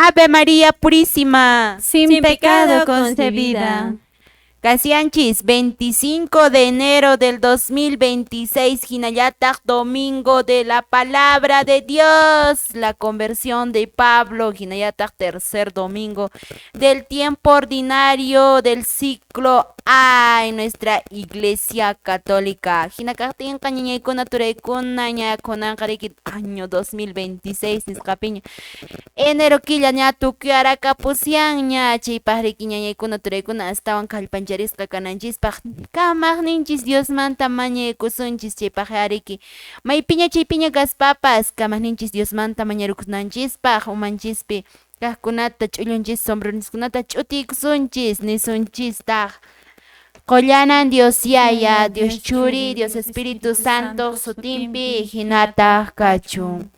Ave María Purísima, sin pecado concebida. Casianchis, 25 de enero del 2026, Jinayatak, domingo de la palabra de Dios, la conversión de Pablo, Jinayatak, tercer domingo del tiempo ordinario del ciclo A en nuestra iglesia católica. Jinakatin kañañaykuna turaykuna ñakunanqariki año 2026 nisqapiña. Enero killa ña tukyaraka pusyan ña chaypajriki ñañaykuna turaykuna astawan kallpancharisqa kananchispaq kamaqninchis Diosmanta mañaykusunchis chaypaqariki maypiña chaypiña kaspapas kamaqninchis Diosmanta mañarukunanchispaq umanchispi kaqkunata ch'ullunchis sombroniskunata ch'utikusunchis nisunchistaq qollanan Dios Yaya, Dios Churi, Dios Espíritu Santo sutinpi hinata kachun.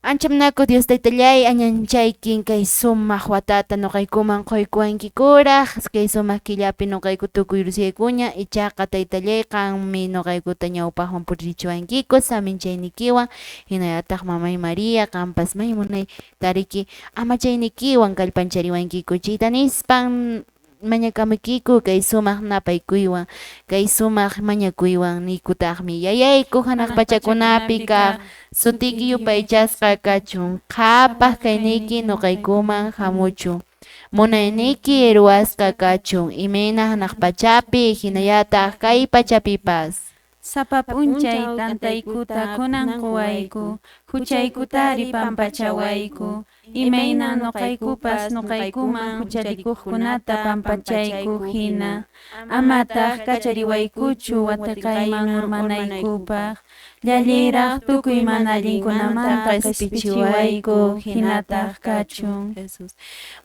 Anchamnaku Dios taytallay añanchaykin kay sumaq watata nuqaykuman quykuwankikuraq kay sumaq killapi nuqayku tukuy riqsiykuña ichaqa taytallay qanmi nuqaykuta ñawpaqman purichiwankiku saminchaynikiwan hinallataq mamay María qanpas may munay tariki amachaynikiwan kallpanchariwankiku chayta nispan mañakamuykiku kay sumaq napaykuywan kay sumaq mañakuywan nikutaqmi yayayku hanaq pachakunapi kaq sutiki yupaychasqa kachun qhapaq kayniki nuqaykuman hamuchun munayniki ruwasqa kachun imayna hanaq pachapi hinallataq kay pachapipas Sapa p'unchay tantaykuta kunan quwayku huchaykutari pampachawayku imayna nuqaykupas nuqaykuman hucharikuqkunata pampachayku hina amataq kachariwaykuchu watiqayman urmanaykupaq llalliraq tukuy mana allinkunamanta q'ispichiwayku hinataq kachun.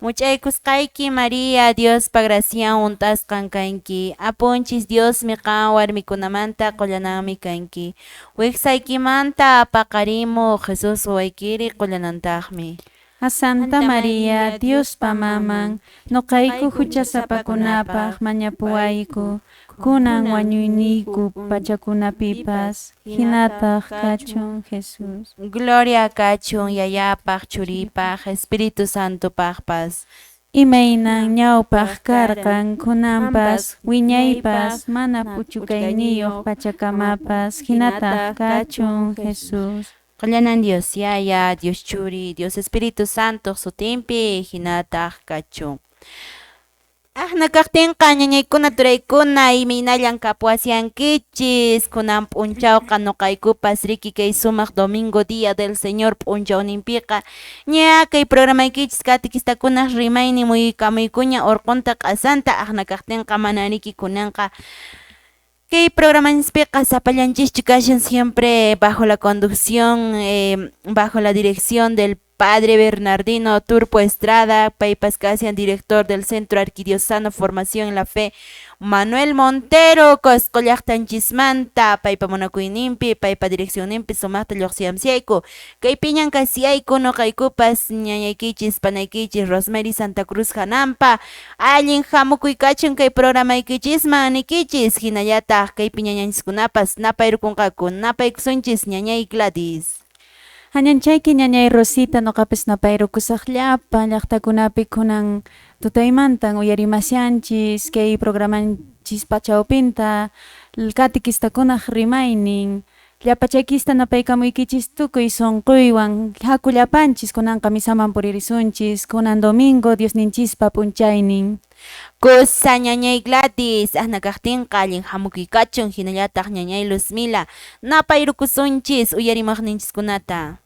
Much'aykusqayki María Diospa gracian untasqan kanki apunchis Diosmi qan warmikunamanta qullananmi kanki wiqsaykimanta paqarimuq Jesus waykiri qullanantaqmi. A Santa María, Diospa maman, nuqayku huchasapakunapaq mañapuwayku, kunan wañuyniku pachakunapipas, hinataq kachun Jesus. Gloria kachun yayapaq churipaq Espíritu Santo paqpas. Imaynan ñawpaq karqan kunanpas, wiñaypas, mana puchukayniyuq pachakamapas, hinataq kachun Jesus. Qollanan Dios Yaya, Dios Churi, Dios Espíritu Santo sutinpi hinataq kachun. Nakaqtinqa ñañaykuna turaykuna imaynallan kapuasyankichis kunan p'unchawqa nuqaykupas riki kay sumaq domingo día del Señor p'unchawninpiqa ña kay programaykichis katikistakuna rimayni muykamuykuña urqunta q'asanta nakaqtinqa mana riki kunanqa kay programaspiqa sapallanchikchu kashan siempre bajo la conducción, bajo la dirección del Padre Bernardino Turpo Estrada, paypas kasian director del Centro Arquidiocesano Formación en la Fe, Manuel Montero, Coscollaqtanchismanta, paypa munakuyninpi, paypa direccionninpi sumaqta lluqsiyamsiyayku, kay piñan kasiyayku nuqaykupas ñañaykichis panaykichis Rosemary Santa Cruz hanampa, allin hamukuykachun kay programaykichisman nikichis, hinallataq kay piñañanchiskunapas napayrukunqaku, napaykusunchis ñañay Gladys. Hañanchayki ñañay Rosita nuqapis napayrukusaq llapa llaqtakunapi kunan tutaymantan uyarimasyanchis kay programanchis pachawpinta katikistakunaq rimaynin llapa chaykista napaykamuykichis tukuy sunquywan haku llapanchis kunanqa misaman puririsunchis kunan domingo Diosninchispa p'unchaynin. Kusa ñañay Gladys, nakaqtinqa allin hamukuykachun hinallataq ñañay Luzmila, napayrukusunchis uyarimaqninchiskunata.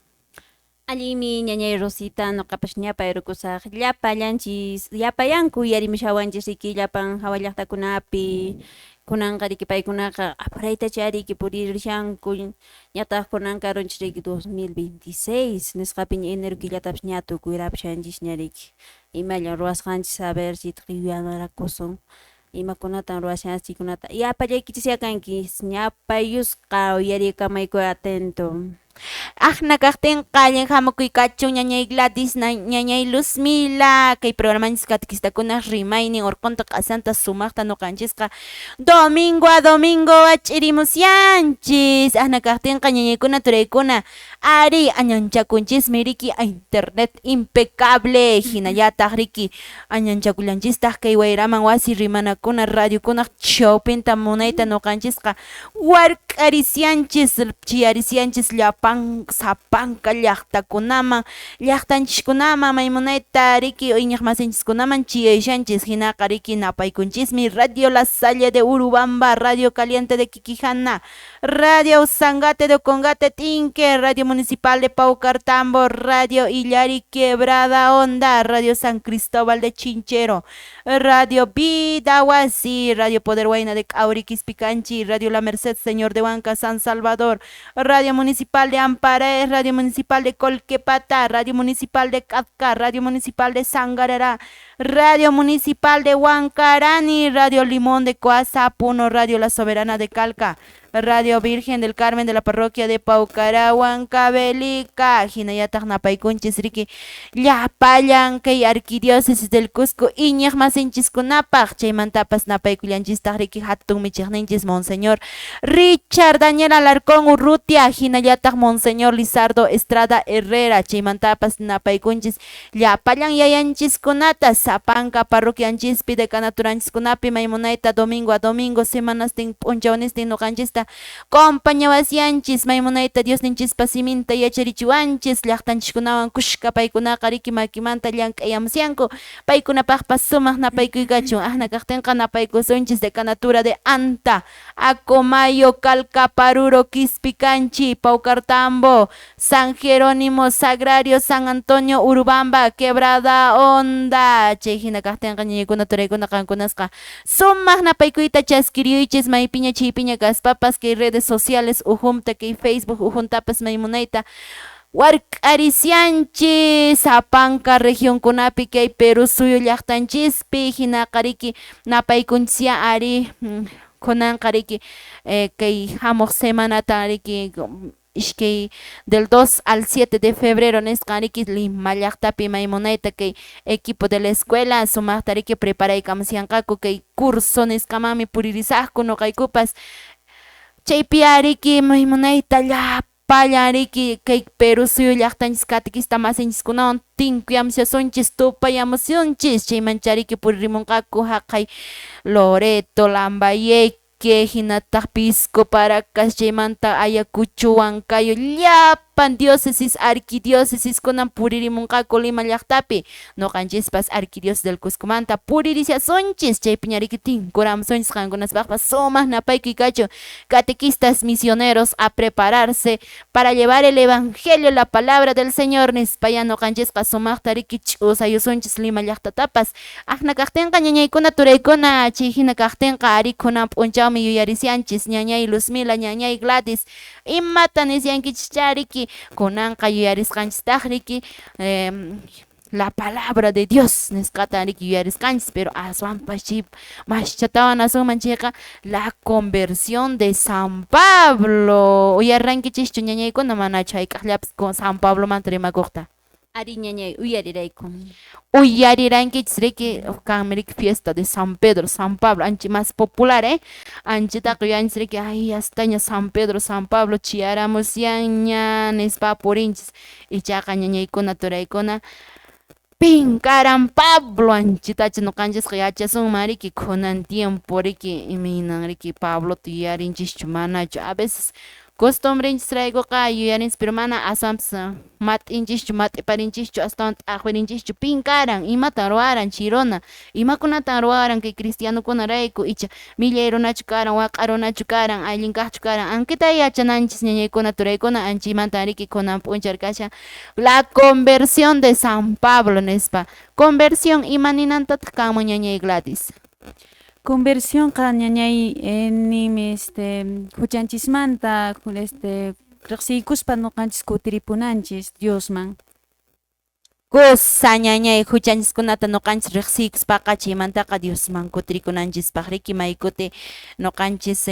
Allimi ñañay Rosita nuqapash ñapayrukusaq llapallanchis llapayanku uyarimushawanchis riki llapan hawa llaqtakunapi kunanqa riki paykunaqa apuraytacha riki puririshanku ñataq kunanqa runchis riki 2026 nisqapiña enero killatapish ña tukuyrapshanchis ña riki imallan ruwasqanchis a ver si yuyanakusun imakunatan ruwashanchikkunata yapallaykichis yakanki ñapayusqa uyarikamayku atento. Ajna kakten kallen hamakuykachu ñañay Gladys ñañay Luzmila kay programanchis katikistakuna rimaynin urqunta q'asanta sumaqta nuqanchisqa domingo a domingo ach'irimusyanchis ajna kaktinqa ñañaykuna turaykuna ari añanchakunchismi riki a internet impecable hinallataq riki añanchakullanchistaq kay wayraman wasi rimanakuna radiokunaq chawpinta munayta nuqanchisqa wark'arisyanchis chiyarisyanchis llapan sapanka llaqtakunaman llaqtanchikkunaman maymunayta riki iñaq masinchikkunaman chiyayshanchis hinaqa riki napaykunchismi Radio La Salle de Urubamba, Radio Caliente de Quiquijana, Radio Sangate de Congate Tinque, Radio Municipal de Paucartambo, Radio Illari Quebrada Honda, Radio San Cristóbal de Chinchero, Radio Vidahuasi, Radio Poder Huayna de Cauriquis Picanchi, Radio La Merced Señor de Huanca San Salvador, Radio Municipal de Amparaes, Radio Municipal de Colquepata, Radio Municipal de Catca, Radio Municipal de Sangarará, Radio Municipal de Huancarani, Radio Limón de Coasa, Puno, Radio La Soberana de Calca, Radio Virgen del Carmen de la Parroquia de Paucará, Huancavelica, Jinayataq napaykunchis riki llapayan kay Arquidiócesis del Cusco iñaq masinchikkunapaq chaymantapas napaykullanchistaq riki hatun michiqninchis Monseñor Richard Daniel Alarcón Urrutia, hinallataq Monseñor Lizardo Estrada Herrera, chaymantapas napaykunchis llapayan yayanchiskunata sapanka parroquianchispi de kanaturanchikunapi maymunayta domingo a domingo semanastin p'unchawnistin nuqanchista compañawasyanchis maymunayta Diosninchispa siminta yacharichiwanchis llaqtanchikkunawan kushka paykunaqa riki makimanta llank'ayamusyanku paykunapaqpas sumaq napaykuykachu ajna kaqtinqa napaykusunchis de Canatura de Anta, Acomayo, Calcaparuro, Quispicanchi, Paucartambo, San Jerónimo Sagrario, San Antonio Urubamba, Quebrada Honda, chay hina kaqtinqa ñañaykuna turaykuna qankunasqa sumaq napaykuyta chaskiriyuychis maypiña chaypiña kaspapas kay redes sociales ujumta kay Facebook ujuntapas maymunayta wark'arisyanchis sapanka regionkunapi kay Perú suyu llaqtanchispi hinaqa riki napaykunchis ari kunanqa riki kay hamuq semanata riki ishkay del 2 al 7 de febrero nisqa riki Lima llaqtapi maymunayta kay equipo de la escuela sumaqta riki preparaykamusyanqaku kay curso nisqamanmi puririsaqku nuqaykupas chaypi riki maymunayta llapalla riki kay Perú suyu llaqtanchis catequista masinchikkunawan tinkuyamusyasunchis tupayamusunchis chaymancha riki puririmunqaku haqay Loreto, Lambayeque, hinataq Pisco, Paracas, chaymanta Ayacucho, Huancayo llapan diócesis arquidiócesis kunan puririmunqaku Lima llaqtapi nuqanchispas arquidiócesis del Cuscomanta puririsyasunchis chaypiña riki tinkuramusunchis qankunaspaqpas sumaq napaykuykachu catequistas misioneros a prepararse para llevar el evangelio, la palabra del Señor nispaya nuqanchisqa sumaqta riki ch'usayusunchis Lima llaqtatapas ajna kaqtinqa ñañaykuna turaykuna chay hina kaqtinqa ari kunan p'unchawmi yuyarisyanchis ñañay Luzmila, ñañay Gladys imata nisyankichis riki kunanqa yuyarisqanchistaq riki la palabra de Dios nisqata riki yuyarisqanchis pero aswanpas chay maschatawan asunman chayqa la conversión de San Pablo uyarrankichischu ñañaykuna manachu hayk'aqllapas San Pablomanta rimakuqta Ari ñañay uyarirayku. uyarirankichis riki kanmi riki fiesta de San Pedro, San Pablo anchi más popular anchitaqa yuyanchis riki ay astaña San Pedro, San Pablo chiyaramusyanña nispa purinchis ichaqa ñañaykuna turaykuna pinkaran Pablo anchitachi nuqanchisqa yachasunman riki kunan tiempo riki iminan riki Pablo yuyarinchishchu manachu a veces costumbrinchis traykuqa yuyarinchis pero mana aswanpas mat'inchishchu mat'iparinchishchu astawan t'aqwirinchishchu pinkaran imata ruwaran chay runa imakunata ruwaran kay cristianukunarayku icha millay runachu karan waq'a runachu karan allin kaqchu karan ankita yachananchis ñañaykuna turaykuna anchaymanta riki kunan p'uncharkasha la conversión de San Pablo nispa conversión imaninantataq kanman ñañay Gladys Conversión ñañay nimi huchanchismanta riqsiykuspa nuqanchis kutiripunanchis Diosman. kusa ñañay huchanchiskunata nuqanchis riqsiykuspaqa chaymantaqa Diosman kutirikunanchispak riki maykuti nuqanchis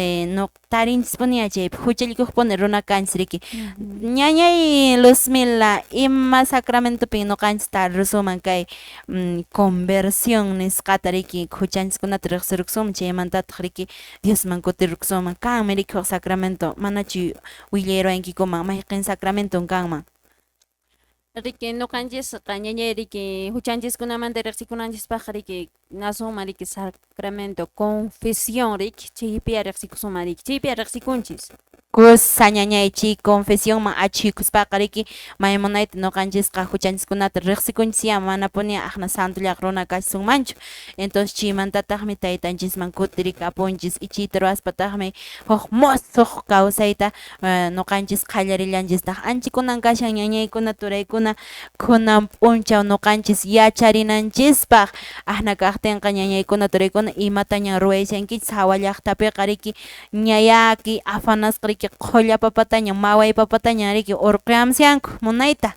tarinchispuni chaypi huchallikuqpuni runa kanchis riki ñañay Luzmila ima sacramentopi nuqanchis tarisuman kay conversión nisqata riki huchanchiskunata riqsiruksuman chaymantataq riki Diosman kutiruksuman kanmi riki huk sacramento manachu willayaruankikuman mayqin sacramento kanman. Riki nuqanchis ñañay riki huchanchiskunamanta riqsikunanchispaq riki nasunman riki sacramento confesión riki chaypi riqsikusunman riki chaypi riqsikunchis. Kusa ñañaychik confesiónman achikuspaqa riki maymunayta nuqanchisqa huchanchiskunata riqsikunchis manapuni aqna santullaq runa kasisunmanchu entonces chaymantataqmi taytanchisman kutirikapunchis ichiyta ruwaspataqmi huk musuq kawsayta nuqanchis qallarillanchistaq anchikunan kashan ñañaykuna turaykuna kunan p'unchaw nuqanchis yacharinanchispaq aqna kaqtinqa ñañaykuna turaykuna imata ña ruwaysankichis hawa llaqtapiqa riki ñayaki afanasqa riki qolla papataña maway papataña riki urquyamsianku munayta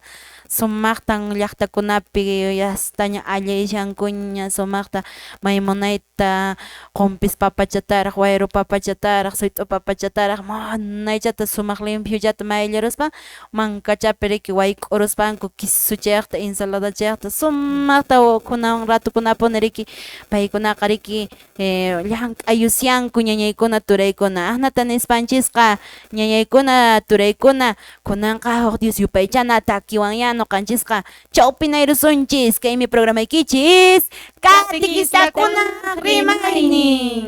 sumaqtan llaqtakunapi yastaña allayllankuna sumaqta maymunayta qompis papachataraq wayru papachataraq suyt'u papachataraq munaychata sumaq limpiullata mayllaruspa mankachapi riki wayk'uruspanku kisuchayaqta ensaladachayaqta sumaqta kunan ratukunapuni riki paykunaqa riki llank'ayusyanku ñañaykuna turaykuna aqnata nispanchisqa ñañaykuna turaykuna kunanqa huk Dios yupaychana takiwanya nuqanchisqa chawpi nayrusunchis kaymi programaykichis Katikistakuna rimayni.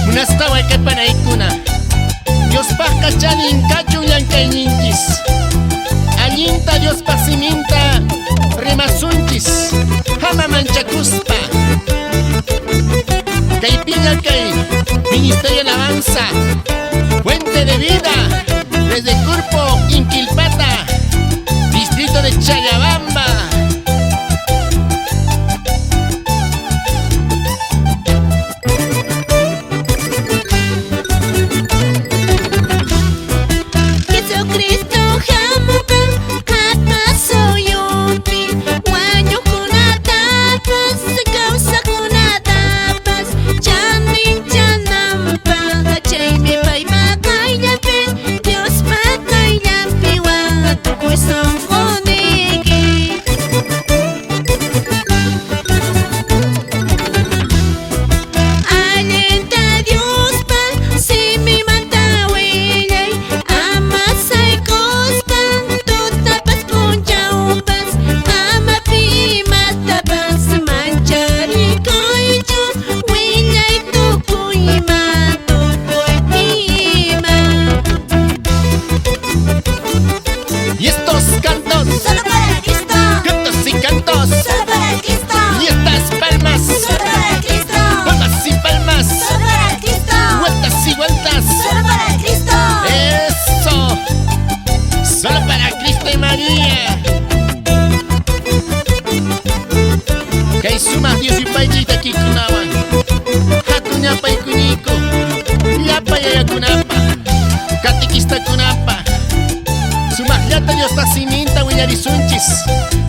Munasqa wayqipanaykuna Diospaq kachallin kachun llankayninchis allinta Diospaq siminta rimasunchis hama manchakuspa kaypiña kay Ministerio de Alabanza Fuente de Vida desde Curpo Inquilpata Distrito de Chayabamba.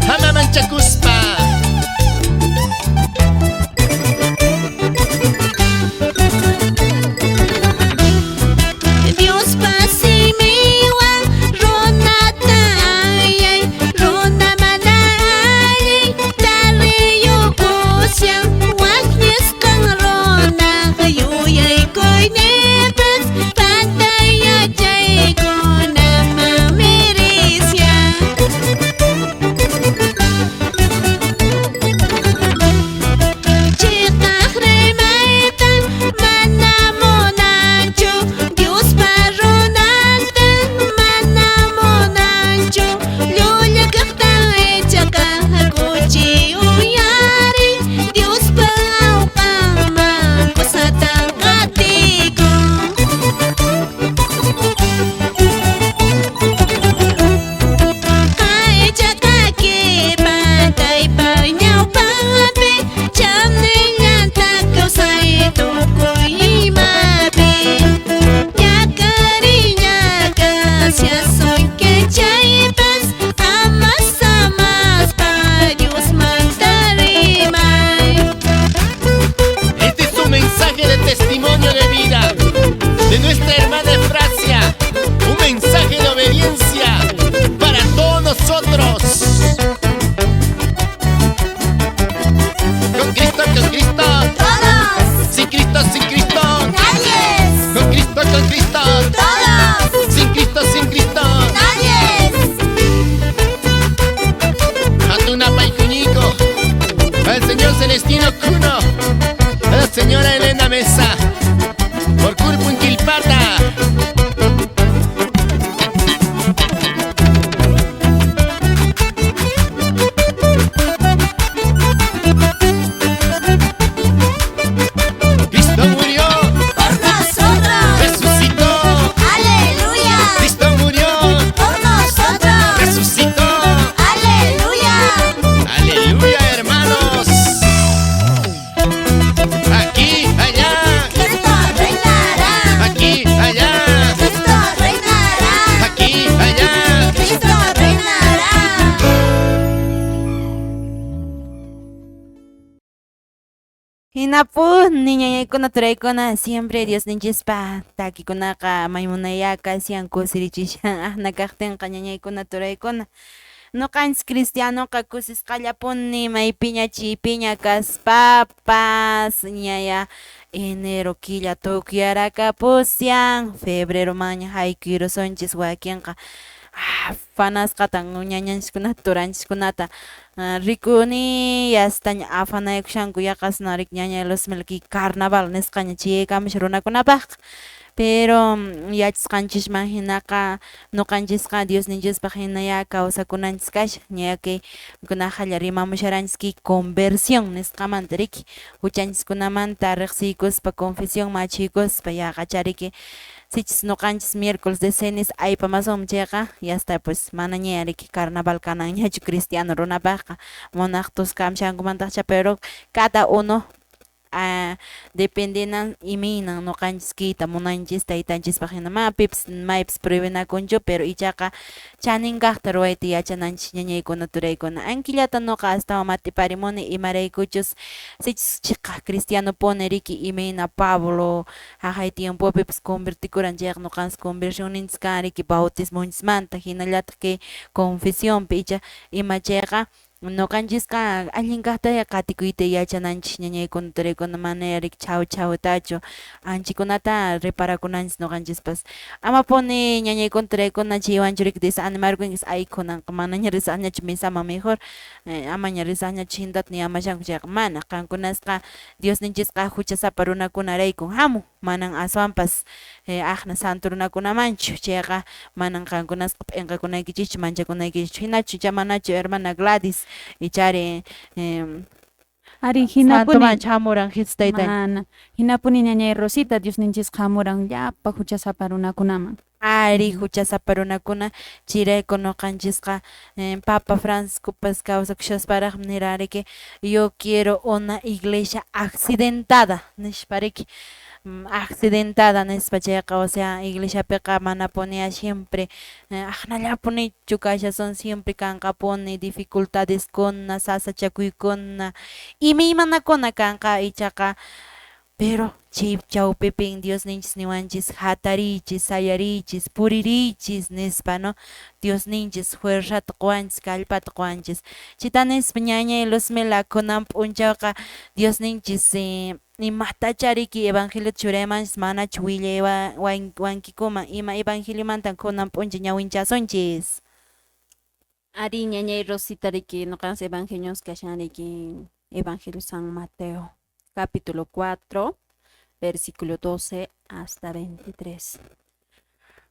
Hama manchakuspa mensaje de testimonio de vida de nuestra hermana Efrasia, un mensaje de obediencia para todos nosotros. Con Cristo, Todos, sin Cristo, sin Cristo. nadie, Con Cristo, todos, sin Cristo, sin Cristo. nadie. Hatuna Paicunico, al señor Celestino Cuno, a la señora Elena Mesa, por Curpo Inquilpata. Cristo murió, Por nosotros, resucitó. aleluya. Cristo murió, Por nosotros, resucitó. aleluya. Aleluya, hermanos. Aquí, allá, Cristo reinará, aquí, allá, Cristo reinará, aquí, allá. Cristo reinará. Hinapus niñaykuna turaykuna siempre Dios ninchikpa takikunaka maymunayaka sianku sirichishan nakaqtinqa ñañaykuna turaykuna ñuqanchik cristianoqa kusisqallapuni maypiña chiypiña kaspapas ñaya enero killa tukyaraka pusyan febrero maña hayk'irusonchis wakinqa afanasqatan ñañanchikkunata turanchikkunata rikuni yastaña afanaykushanku yaqasnarik ñaña losmelki carnaval nisqaña chiyaykamush runakunapaq pero yachisqanchikman hinaqa ñuqanchisqa Diosninchispaq hinaya kawsakunanchis kasha ñayaki kunaqalla rimamusharanchik conversión nisqamanta riki huchanchiskunamanta riqsiykuspa confesión machiykuspa yaqachariki sichis ñuqanchis miércoles de cenis aypamasunmi chayqa yasta pues mana ña riki carnaval kanan ñachu cristiano runapaqqa munaq tuskamshankumantaqcha pero cada uno dependinan iminan ñuqanchis kita munanchis taytanchispaq hina pips maypis prohibinakunchu pero ichaqa chaninqaqta ruwayta yachananchis ñañaykuna turaykuna ankillata ñuqa astawan matiparimuni imaraykuchus sichis chiqaq cristianopuni riki imina Pablo haqay tiempopipas convertikuran chayqa ñuqanchis conversionninchis kan riki bautismunchikmanta hinallatak kay confesionpi icha ima chayqa ñuqanchisqa allinkaqta qatikuyta yachananchis ñañaykuna turaykuna manaya riki chawtachu anchikunata reparakunanchis ñuqanchispas amapuni ñañaykuna turaykuna chaywanchu riki desanimarkunchis aykunanqa manaña risaqñachu misaman mejor amaña risaqñachu chintata ni amashanku chayqa mana qankunasqa Diosninchisqa huchasapa runakunaraykun hamun manan aswanpas aqna santu runakunamanchu chayqa manan qankunasqa p'inqakunaykichikchu manchakunaykichikchu hinachu chamanachu hermana Gladys ichari Ari hinapuni santuman chamuran Jesus taytay mana hinapuni ñañay Rosita Diosninchis hamuran llapa huchasapa runakunaman. ari huchasapa runakuna chirayku ñuqanchisqa Papa Franciscopas kawsakushasparaq nirariki yo quiero una iglesia accidentada nishpariki accidentada nispa chayqa o sea iglesiapiqa manapuni siempre aqnallapunichu kashasun siempre kanqapuni dificultadeskuna sasachakuykuna imaymanakuna kanqa ichaqa pero chawpipin Diosninchis niwanchis hatarichis sayarichis puririchis nispa no Diosninchis fuerzata quwanchis kallpata quwanchis chita nispa ñañay Luzmila kunan p'unchawqa Diosninchis imatacha riki evangelio churaymanchis manachu willay wankikuman ima evangeliomanta kunan p'unchaw ñawinchasunchis Ari ñañay Rosita riki ñuqanchis evangelios kashan riki Evangelio San Mateo capítulo 4 versículo 12 hasta 23.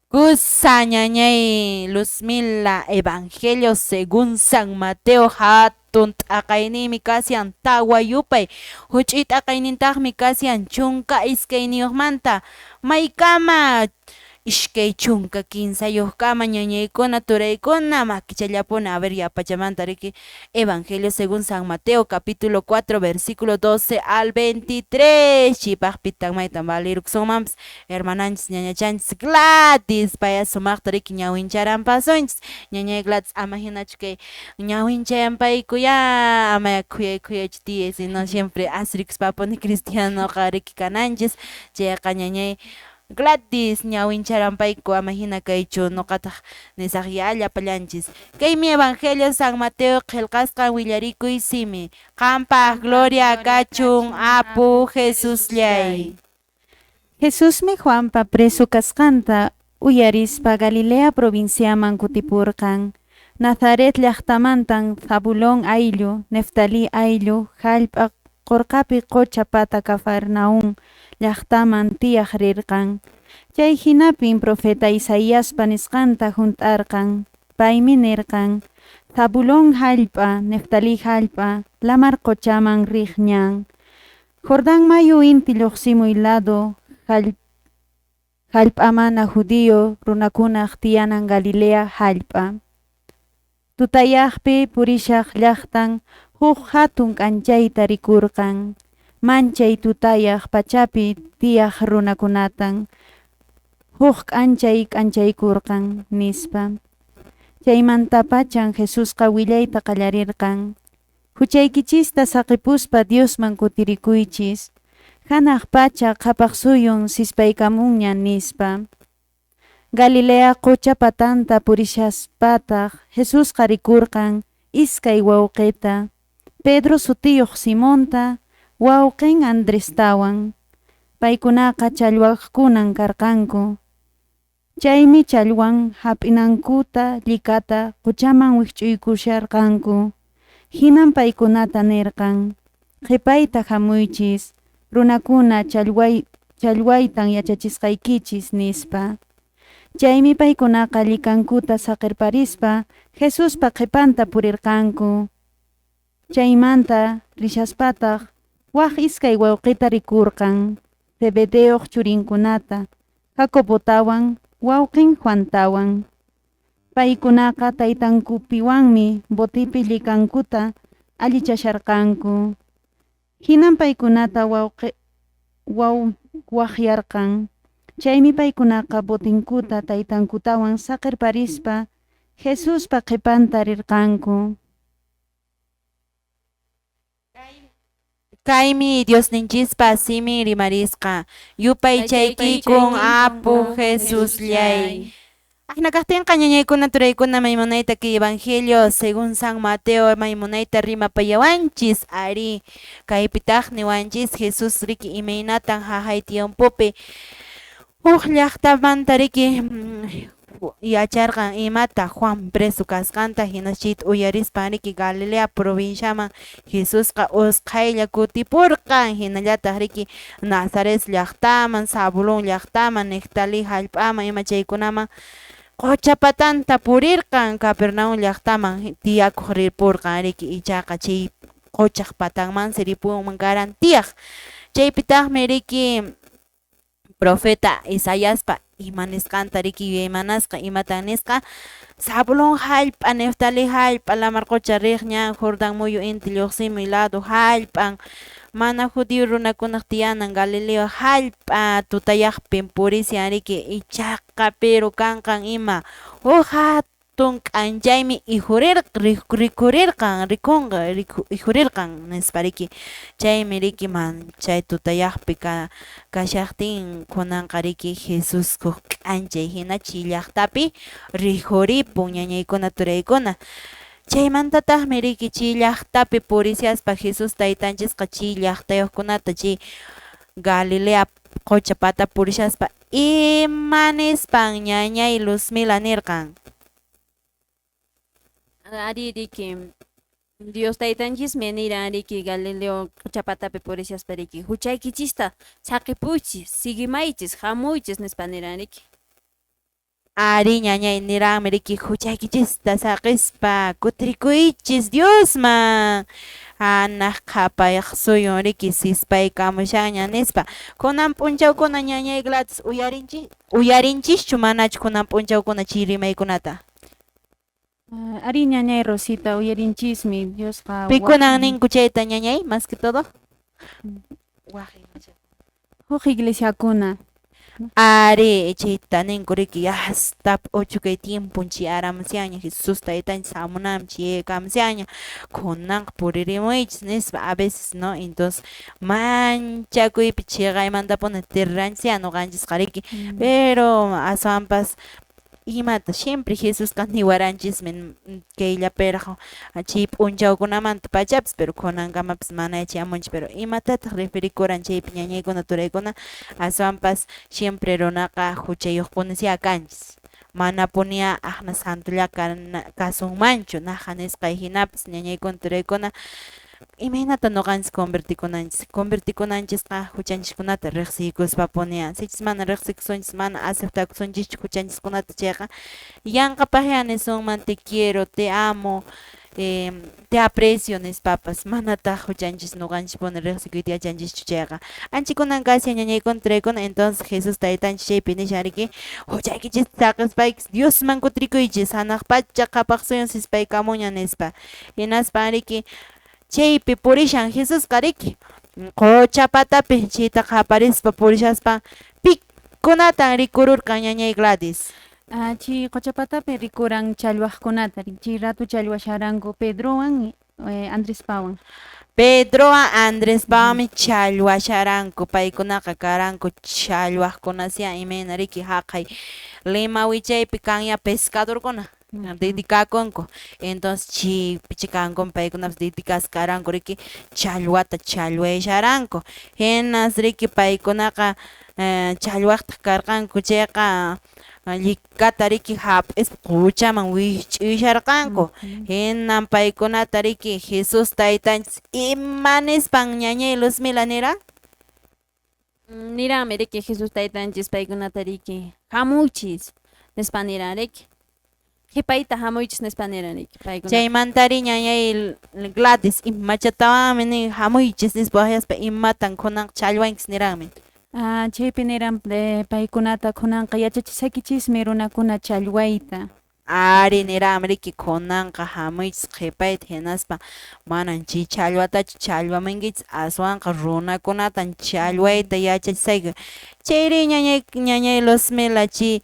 Kusa ñañay Luzmila Evangelio según San Mateo hatun t'aqaynimi kasyan tawa yupay huch'it t'aqaynintaqmi kasyan chunka iskayniyuqmanta maykama ishkay chunka kinsayuqkama ñañaykuna turaykuna makichallapuna. A ver, yapachamanta riki Evangelio según San Mateo capítulo 4 versículo 12 al 23 chipaqpitan mayta valiruksunmanpas hermananchis ñañachanchis Gladys paya sumaqta riki ñawincharan pasunchis ñañay Gladys ama hinachu kay ñawinchayan paykuya ama kuyaychis tiye sino siempre asrikuspapas cristianoqa riki kananchis chayqa ñañay Gladys ñawincharan payku ama hina kaychu ñuqataq nisaq llapallanchis. Kaymi Evangelio San Mateo qillqasqa willarikuy simi. Qampaq gloria kachun Apu Jesusllay. Jesusmi Juanpa preso kasqanta uyarispa Galilea provinciaman kutipurqan. Nazaret llaqtamantan Zabulón ayllu, Neftali ayllu, hallp'a qurqapi qocha pata Cafarnaum llaqtaman tiyaq rirqan. Chay hinapin profeta Isaíaspa nisqanta junt'arqan. Paymi nirqan: Zabulón hallp'a, Neftali hallp'a, lamar qochaman riq ñan. Jordán mayu inti lluqsimuy lado hallp'a mana judío runakunaq tiyanan Galilea hallp'a. Tutayaqpi purishaq llaqtan huk hatun k'anchayta rikurqan. Manchay tutayaq pachapi tiyaq runakunatan huk k'anchaykurqan nispa. Chaymantapachan Jesusqa willayta qallarirqan: Huchaykichista saqipuspa Diosman kutirikuychis. Hanaq pacha qhapaq suyun sispaykamunña nispa. Galilea qucha patanta purishaspataq Jesusqa rikurqan iskay wawqita, Pedro sutiyuq Simonta, wawqin Andrestawan. Paykunaqa challwaqkunan karqanku. Chaymi challwan hap'inankuta llikata quchaman wiqch'uykusharqanku. Hinan paykunata nirqan: Qhipayta hamuychis, runakuna challwaytan yachachisqaykichis nispa. Chaymi paykunaqa llikankuta saqirparispa Jesuspa qhipanta purirqanku. Chaymanta rishaspataq waq iskay wawqita rikurqan, Zebedeoq churinkunata, Jacobotawan wawqin Juantawan. Paykunaqa taytankupiwanmi botipi llikankuta allichasharqanku. Hinan paykunata waqyarqan. Chaymi paykunaqa botinkuta taytankutawan saqirparispa Jesuspa qhipanta rirqanku. Kaymi Diosninchispa simi rimarisqa yupay chaykikun Apu Jesusllay. Aknakaqtinqa ñañaykuna turaykuna maymunayta kay Evangelio según San Mateo maymunayta rimapayawanchis ari kaypitaq niwanchis Jesus riki imaynatan hahay tiempopi huk llaqtamanta riki yacharqan imata Juan preso kasqanta hinachit uyarispa riki Galilea provinciaman Jesusqa usqhaylla kutipurqan hinallataq riki Nazaret llaqtaman, Zabulón llaqtaman, Neftali hallp'aman ima chaykunaman qucha patanta purirqan Capernaum llaqtaman tiyakuq ripurqan riki ichaqa chay quchaq patanman siripunman karan tiyaq. Chaypitaqmi riki profeta Isaíaspa ima nisqanta riki yuyaymanasqa imatan nisqa Zabulón hallp'a, Neftali hallp'a, lamar qucha riq ñan Jordán muyu inti lluqsimuy lado hallp'an, mana judío runakunaq tiyanan Galileo hallp'a tutayaqpin purisyan riki ichaqa pero kanqan ima huk hatun k'anchaymi rihurirqan nispa riki chaymi riki chay tutayaqpi kashaqtin kunanqa riki Jesus huk k'anchay hinachi llaqtapi rihuripun ñañaykuna turaykuna. Chaymantataqmi riki chay llaqtapi purisyaspa Jesus taytanchisqa chay llaqtayuqkunata chay Galilea qucha pata purishaspa imanispan ñañay Luzmila nirqan. Ari riki Dios taytanchismi nira riki Galileo quchapatapi purishaspa riki huchaykichista saqipuychis, sigimaychis, hamuychis nispa nira riki. Ari ñañay nirami riki huchaykichista saqispa kutirikuychis Diosman. Ana qhapayaq suyun riki sispaykamushaña nispa. Kunan p'unchawkuna ñañay Gladys uyarinchikchu manachu kunan p'unchawkuna chay rimaykunata. Ari ñañay Rosita uyarinchismi Diosqa Pikunan ninku chayta ñañay más que todo. huk iglesiakuna Ari chayta ninku riki hasta ocho tiempunchi aramusyaña Jesus taytanchis hamunanchik yaykamusyaña kunanqa puririmuychis nispa a veces no entonces manchakuypi chayqaymantapuna tirranchikya nuqanchikqa riki pero aswanpas imata siempre Jesusqa niwaranchismi kayllapiraq chay p'unchawkunamanta pachapis pero kunankamapis mana yachaymunchik pero imatataq referikuran chaypi ñañaykuna turaykuna aswanpas siempre runaqa huchayuqpunasya kanchis manapuni aqna santulla kasunmanchu naqa nisqay hinapis ñañaykuna turaykuna imaynata nuqanchis convertikunanchikqa huchanchikkunata riqsiykuspapuni sichis mana riqsikusunchis mana aceptakusunchikchu huchanchiskunata chayqa yanqapaqya nisunman te quiero, te amo, te aprecio nispapas manataq huchanchis nuqanchikpuni riqsikuyta yachanchikchu chayqa anchikunan kasi ñañaykuna turaykuna entonces Jesus taytanchik chaypi nishan riki huchaykichis saqispaykis Diosman kutirikuychis hanaq pacha qhapaq suyun sispaykamuña nispa hinaspa riki chaypi purishan Jesusqa riki quchapatapi chaytaqa aparispa purishaspa pikunatan rikururqan ñañay Gladys. chay Quchapatapi rikuran challwaqkunata chay ratu challwasharanku Pedrowan Andrespawan Pedroa Andrespami challwasharanku paykunaqa karanku challwaqkunasya imayna riki haqay Lima wichaypi kanya pescadorkuna dedicakunku entonces chaypi kanku paykunapas dedicascaranku riki challwata challwaysharanku hinas riki paykunaqa challwaqta karqanku chayqa llikkata riki hap'is quchaman wich'isharqanku hinan paykunata riki Jesus taytanchis imanispan ñañay Luzmila nira Nirami riki Jesus taytanchis paykunata riki hamuychis nispa niran riki qhipayta hamuychis nispa niran riki paykuna chaymantari ñañay Gladys imachatawami nin hamuychis nispa hayaspa imatan kunanqa challwanchis niranmi. chaypi niran paykunata kunanqa yachachisakichismi runakuna challwayta Ari nirami riki kunanqa hamuychis qhipayta hinaspa manan chay challwatachu challwamankichis aswanqa runakunatan challwayta yachachisayku chayri ñañay Luzmila chay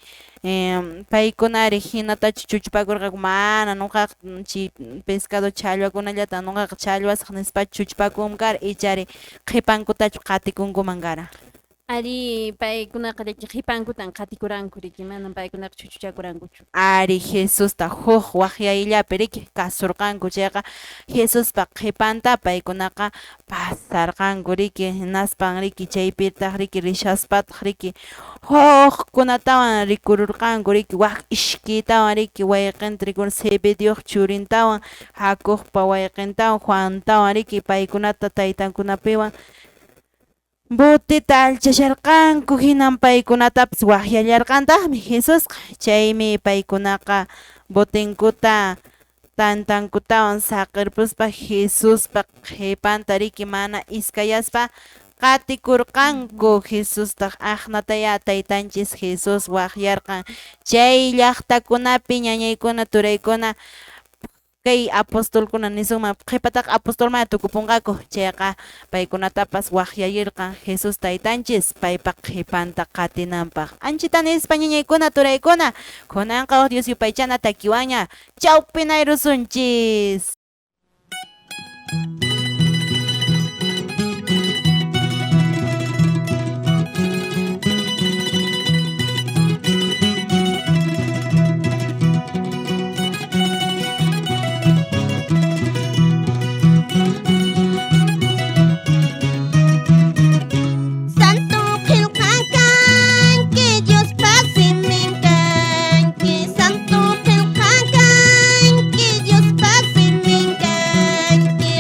paykunari hinatachu chuchpakurqa mana nuqaqa chay pescado challwakunallata nuqaqa challwasaq nispa chuchpakunqar ichari qhipankutachu qatikunkuman kara. Ari paykunaqa riki qhipankutan qatikuranku riki manan paykunaqa chuchuchakurankuchu Ari Jesusta huk waqyayllapi riki kasurqanku chayqa Jesuspa qhipanta paykunaqa pasarqanku riki hinaspan riki chaypitaq riki rishaspataq riki hukkunatawan rikururqanku riki waq ishkiytawan riki wayqinta rikur Zebedeo churintawan Jacobpa wayqintawan Juantawan riki paykunata taytankunapiwan butita alchasharqanku hinan paykunatapas waqyallarqantaqmi Jesusqa chaymi paykunaqa butinkuta tantankutawan saqirpuspa Jesuspa qhipanta riki mana iskayaspa qatikurqanku Jesusta aqnataya taytanchis Jesus waqyarqan chay llaqtakunapi ñañaykuna turaykuna kay apostolkuna nisunman qhipataq apostolman tukupunqaku chayqa paykunatapas waqyayirqan Jesus taytanchis paypaq qhipanta qatinanpaq anchita nispa ñañaykuna turaykuna kunanqa Dios yupaychana takiwaña chawpi nayrusunchis. Santo Qilqakan, que Dios pacimentan, que Santo Qilqakan, que Dios pacimentan, que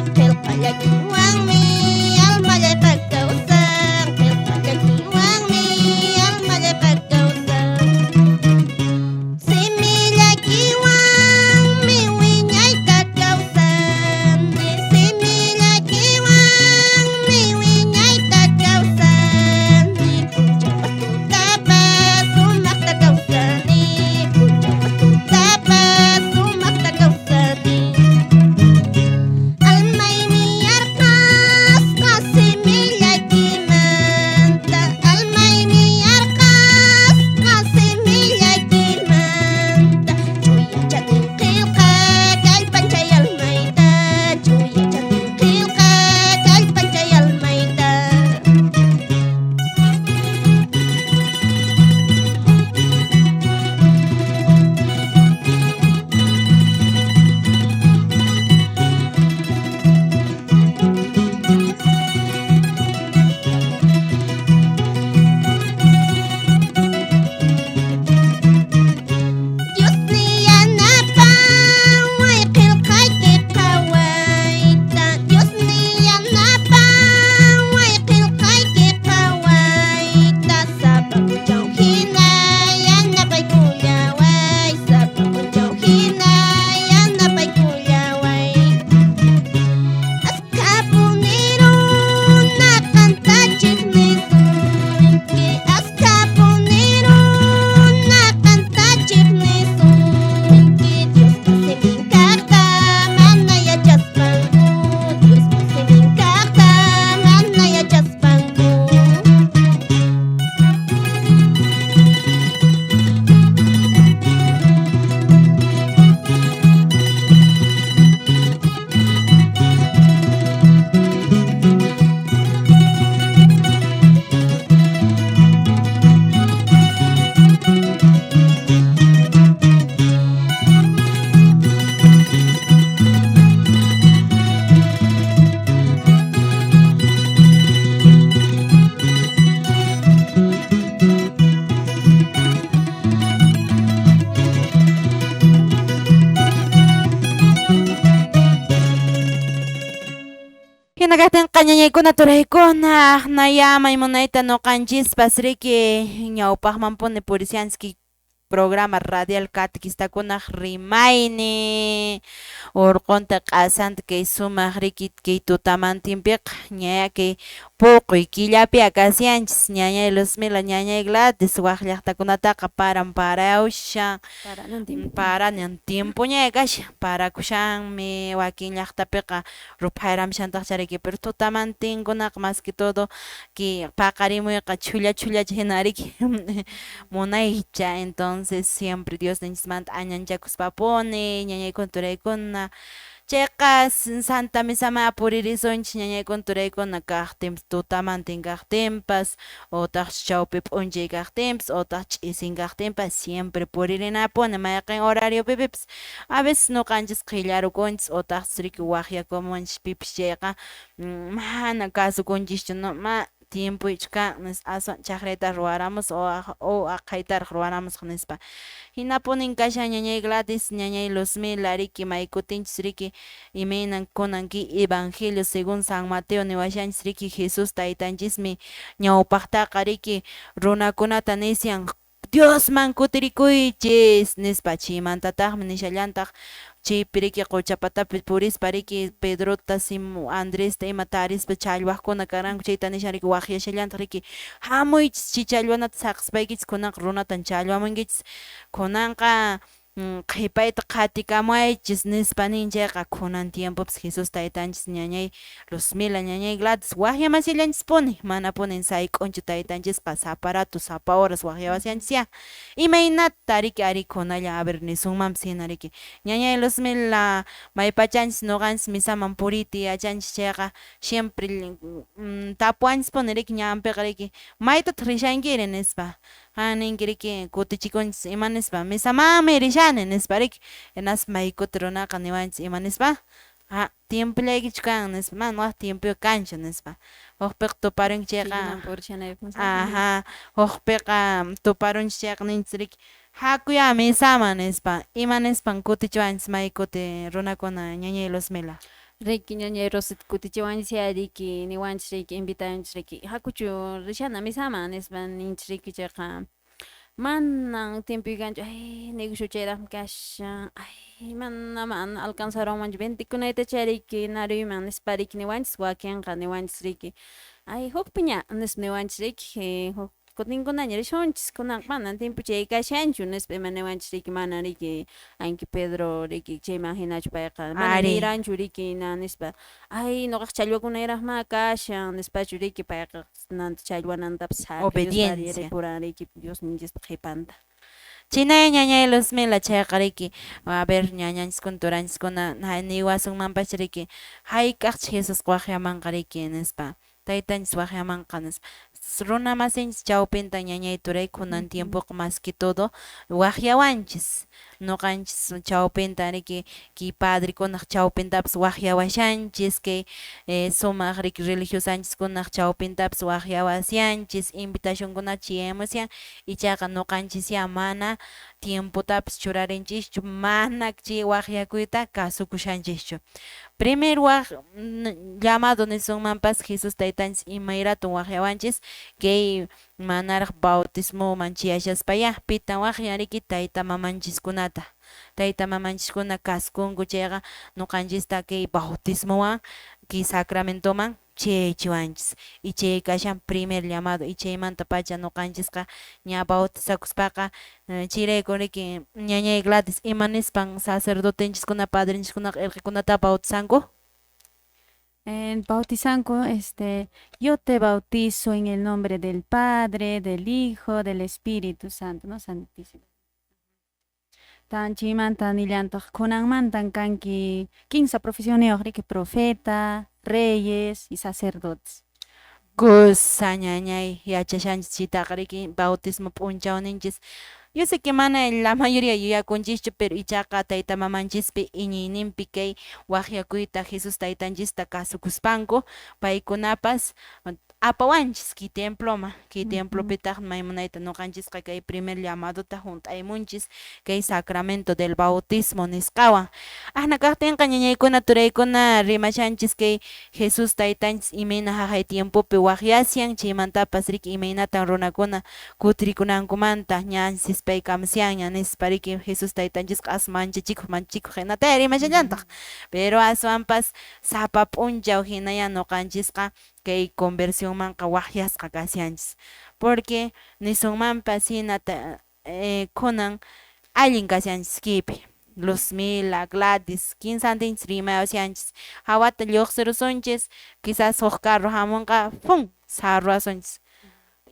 Managaten qañañaykuna turaykuna nayamay munayta noqanchispas riki ñawpaqman puni purisianski programa radial catequistakunaq rimayni urqunta q'asanta kay sumaq riki kay tutamantinpiqa ña kay puquy killapi akasianchis ñañay Luzmila ñañay Gladys waq llaqtakunataqa paranparawshan parañan tiempo ña kashan parakushanmi wakin llaqtapiqa rupharamshantaqcha riki pero tutamantinkunaqa mas que todo ki paqarimuyqa chulla chullacha hina riki munaycha entonces siempre Dios ninchikmanta añanchakuspapuni ñañaykuna turaykuna chayqa Santa Misama puririsunchis ñañaykuna turaykuna kaqtinpas tutamantin kaqtinpas utaq's chawpi p'unchay kaqtinpas utaq ch'isin kaqtinpas siempre puririnapuni mayqin horariopipipas a veces ñuqanchis qhillarukunchis utaq's riki waqyakumunchis pipish chayqa mana kasukunchischu tiempoychu kan aswan chakrayta ruwaramus o aqhaytaraq ruwaramusqa nispa hinapunin kashan ñañay Gladys ñañay Luzmila riki may kutinchis riki imaynan kunanki evangelio según San Mateo niwashanchis riki Jesus taytanchismi ñawpaqtaqa riki runakunata nisyan Diosman kutirikuychis nispa chaymantataqmi nishallantaq chaypi riki quchapatapi purispa riki Pedrota Andresta ima tarispa challwaqkuna karanku chayta nishan riki waqyashallantaq riki hamuychis chay challwanata saqaspaykichis kunanqa runatan challwamunkichis kunanqa qhipayta qatikamaychis nispa nin chayqa kunan tiempopis Jesus taytanchis ñañay Luzmila ñañay Gladys waqyamasillanchis puni mana punin sayk'unchu taytanchisqa sapa rato sapa horas waqyawasianchis ya imaynata riki ari kunalla a ver nisunmanpas hina riki ñañay Luzmila maypachanchis nuqanchis misaman puriyta yachanchis chayqa siempre tapuanchis puni riki ñawinpiqa riki maytataq rishankiri nispa ninki riki kutichikunchis ima nispa misamanmi rishani nispa riki hinas maykuti runaqa niwanchis ima nispa tiempollaykichu kan nispa mana waq tiempoyu kanchu nispa hukpiqa tuparunki chayqa hukpiqa tuparunchis chayqa ninchis riki hakuya misaman nispa ima nispan kutichiwanchis may kuti runakuna ñañay Luzmila Riki ñañay Rosita kutichiwanchis ya riki niwanchis riki invitanchis riki hakuchu rishana misama nispa ninchis riki chayqa manan tiempoy kanchu negocio chayraqmi kashan mana alcanzaronmanchu 20 kunayta chay riki nariyman nispa riki niwanchis wakinqa niwanchis riki hukpi ña nispa niwanchis riki huk kutinkunaña rishunchis kunanqa mana tiempo chay kashanchu nispa ima niwanchis riki mana riki Anki Pedro riki chayman hinachu payqa mana niranchu riki na nispa ñuqaqa challwakunayraqma kashan nispachu riki payqa challwanantapas obediencia ripuran riki Dios ninchikpa qhipanta Chinay ñañay Luzmila chayqa riki a ver ñañanchiskuna turanchiskuna niwasunmanpas riki hayk'aqchik Jesus waqyamanqa riki nispa taytanchis waqyamanqa nispa runa masinchis chawpinta ñañay turay kunan tiempoqa mas que todo waqyawanchis nuqanchis chawpinta riki ki padrikunaq chawpintapas waqyawashanchis kay sumaq riki religiosachishkunaq chawpintapas waqyawasianchis invitacionkunata chayamusyan ichaqa nuqanchis ya mana tiempotapas churarinchikchu mana chay waqyakuyta kasukushanchischu primer llamado nisunmanpas Jesus taytanchis imayratun waqyawanchis kay manaraq bautismoman chayashaspaya pitan waqyan riki tayta mamanchikkunata tayta mamanchikkuna kaskunku chayqa nuqanchista kay bautismowan kay sacramentoman chaychiwanchis y chay kashan primer llamado y chaymanta pacha nuqanchisqa ña bautizakuspaqa chayrayku riki ñañay Gladys ima nispan sacerdotenchiskuna padrinchiskuna irqikunata bautizanku Bautizanco, yo te bautizo en el nombre del Padre, del Hijo, del Espíritu Santo, ¿no? Santísimo. Tan chimanta nilantaq kunanmantan kanki 15 profesionales riki profeta, reyes y sacerdotes. Kusa ñañay yachashanchis chaytaqa riki bautismo p'unchawninchis yo sé que mana la mayoría yuyakunchischu pero ichaqa tayta mamanchispi iñiyninpi kay waqyakuyta Jesus taytanchista kasukuspanku paykunapas apawanchis ki templopitaq maymunayta nuqanchisqa kay primer llamadota junt'aymunchis kay sacramento del bautismo nisqawan. Ahna kaqtinqa ñañaykuna turaykuna rimashanchis kay Jesus taytanchis imayna haqay tiempopi waqyasyan chaymantapas riki imaynatan runakuna kutrikunankumanta ña sispay kamsyan ña nispa riki Jesus taytanchisqa as manchachikuq hinata rimashallantaq, pero aswanpas sapa p'unchaw hinalla nuqanchisqa kay conversionmanqa waqyasqa kasyanchis, porque nisunmanpas hinata kunan allin kasyanchis kaypi. Luzmila, Gladys, kinsantinchis rimayusyanchis, hawata lluqsirusunchis, quizás huk carro hamunqa, pum, sarruasunchis,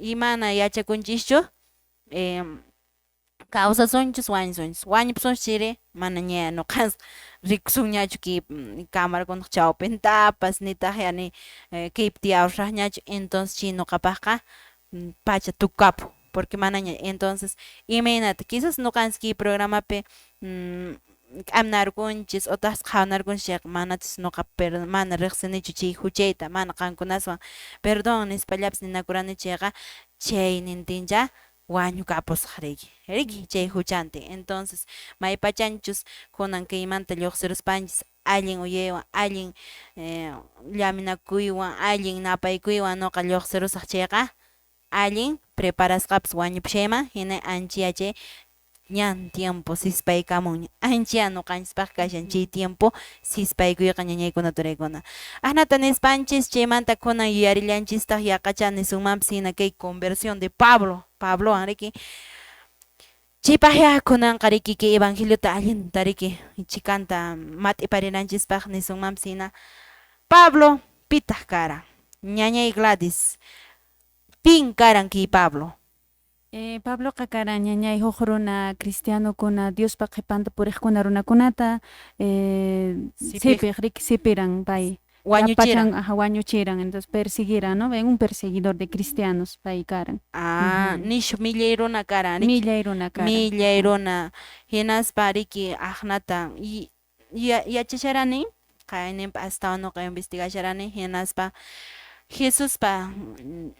imana yachakunchischu, kawsasunchis wañusunchis, wañupsunchis chiri, mana ña nuqas rikusunñachu kaypi cámarakunaq chawpintapas nitaq yani kaypi tiyawraqñachu, entonces chay nuqapaqqa pacha tukapu, porque mana ña, entonces imaynata quizás nuqanchis kay programapi k'aminarkunchis otras qhawanarkunchis manachis nuqa mana riqsinichu chay huchayta, mana qankunaswan perdón nispallapas ninakurani chayqa chay nintincha wañukapusaq riki chay huchantin, entonces maypachanchus kunan kaymanta lluqsiruspanchis allin uyaywan, allin llaminakuywan, allin napaykuywan nuqa lluqsirusaq chayqa allin preparasqapas wañupashayman hina anchiyachay ñan tiempo sispaykamun, ancha nuqanchispaq kashan chay tiempo sispaykuykqa ñañaykuna turaykuna. Ahnata nispanchis chaymanta kunan yuyarillanchistaq yaqachani nisunmanpas hina kay conversión de Pablowan riki chaypaq kunanqa riki kay evangeliota allinta riki chikanta mat'iparinanchispaq nisunmanpas hina Pablo pitaq karan, ñañay Gladys pin karan kay Pablo. Pablo karan ñañay huk runa cristianokuna Diospa qhipanta puriqkuna runakunata sipiq riki sipiran pay. Wañuchiran. Wañuchiran, entonces perseguiran, ¿no? Un perseguidor de cristianos pay karan. Nishu millay runa karan riki. Millay runa karan. Millay runa hinaspa riki ahnata yachasharani qayninpa astawan nuqa investigasharani hinaspa Jesuspa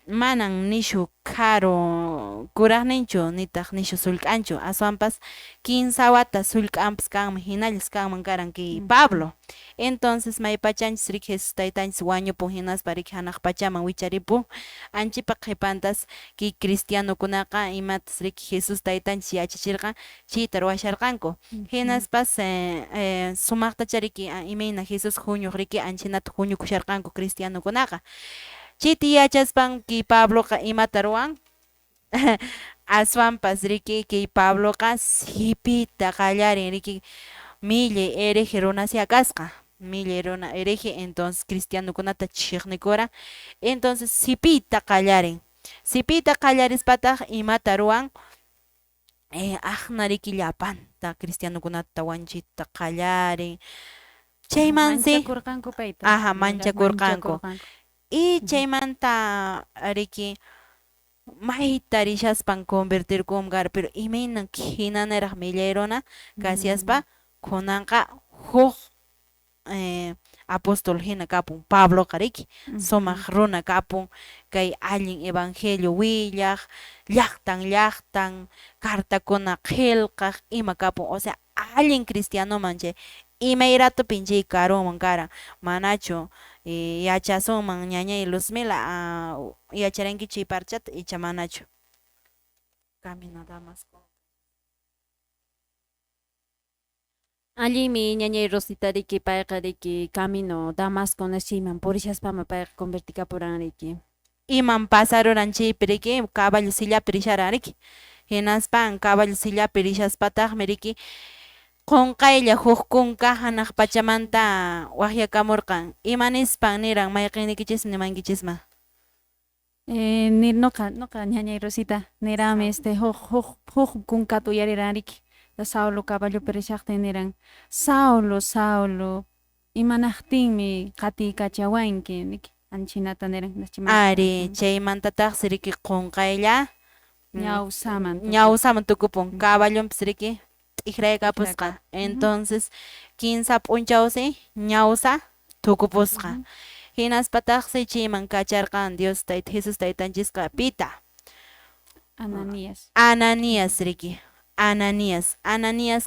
manan nishu karo kuraqninchu nitaq nishu sullk'anchu, aswanpas quinsa wata sullk'anpas kanman hinallas kanman karan kay Pablo, entonces maypachanchis riki Jesus taytanchis wañupun hinaspa riki hanaq pachaman wicharipun anchaypa qhipantas kay cristianokunaqa imatas riki Jesus taytanchis yachachirqan chayta ruwasharqanku, hinaspas sumaqtacha riki imayna Jesus huñuq riki anchaynata huñukusharqanku cristianokunaqa. Chayta yachaspan kay Pabloqa imata ruwan aswanpas riki kay Pabloqa sipita qallarin riki millay hereje runasya kasqa, millay runa hereje, entonces cristianokunata chiqnikuran, entonces sipita qallarispataq imata ruwan aqna riki llapanta cristianokunata wanchita qallarin chaymansi Manchakurqanku payta. manchakurqanku. Y chaymanta riki mayta rishaspan convertirkumkar, pero imayna hinanaraq millay runa kasiaspa kunanqa huk apóstol hina kapun Pabloqa riki sumaq runa kapun kay allin evangelio willaq, llaqtan cartakuna qillqaq ima kapun, o sea allin cristianoman chay imayratupi chay karuman karan, manachu yachasunman ñañay Luzmila yacharanki chay parchata icha manachu. Camino Damasco. Allimi ñañay Rosita riki payqa riki camino Damasco chayman purishaspama payqa convertikapuran riki. Iman pasaruran chaypi riki caballo sillapi risharan riki, hinaspan caballo sillapi rishaspataqmi riki qunqaylla huk kunka hanaq pachamanta waqyakamurqan, imanispan niran mayqinnikichismi nimankichisma. Noqa ñañay Rosita nirami huk kunkata uyariran riki Saulo caballopi rishaqtin niran Saulo imanaqtinmi qatiykachawanki niki anchinata niran. Ari chaymantataqsi riki qunqaylla ñawsaman tukupun, caballonpis riki t'ikrakapusqa, entonces quinsa p'unchawsi ñawsa tukupusqa, hinaspataqsi chayman kacharqan Dios Jesus taytanchisqa pita Ananías. Ananías riki Ananías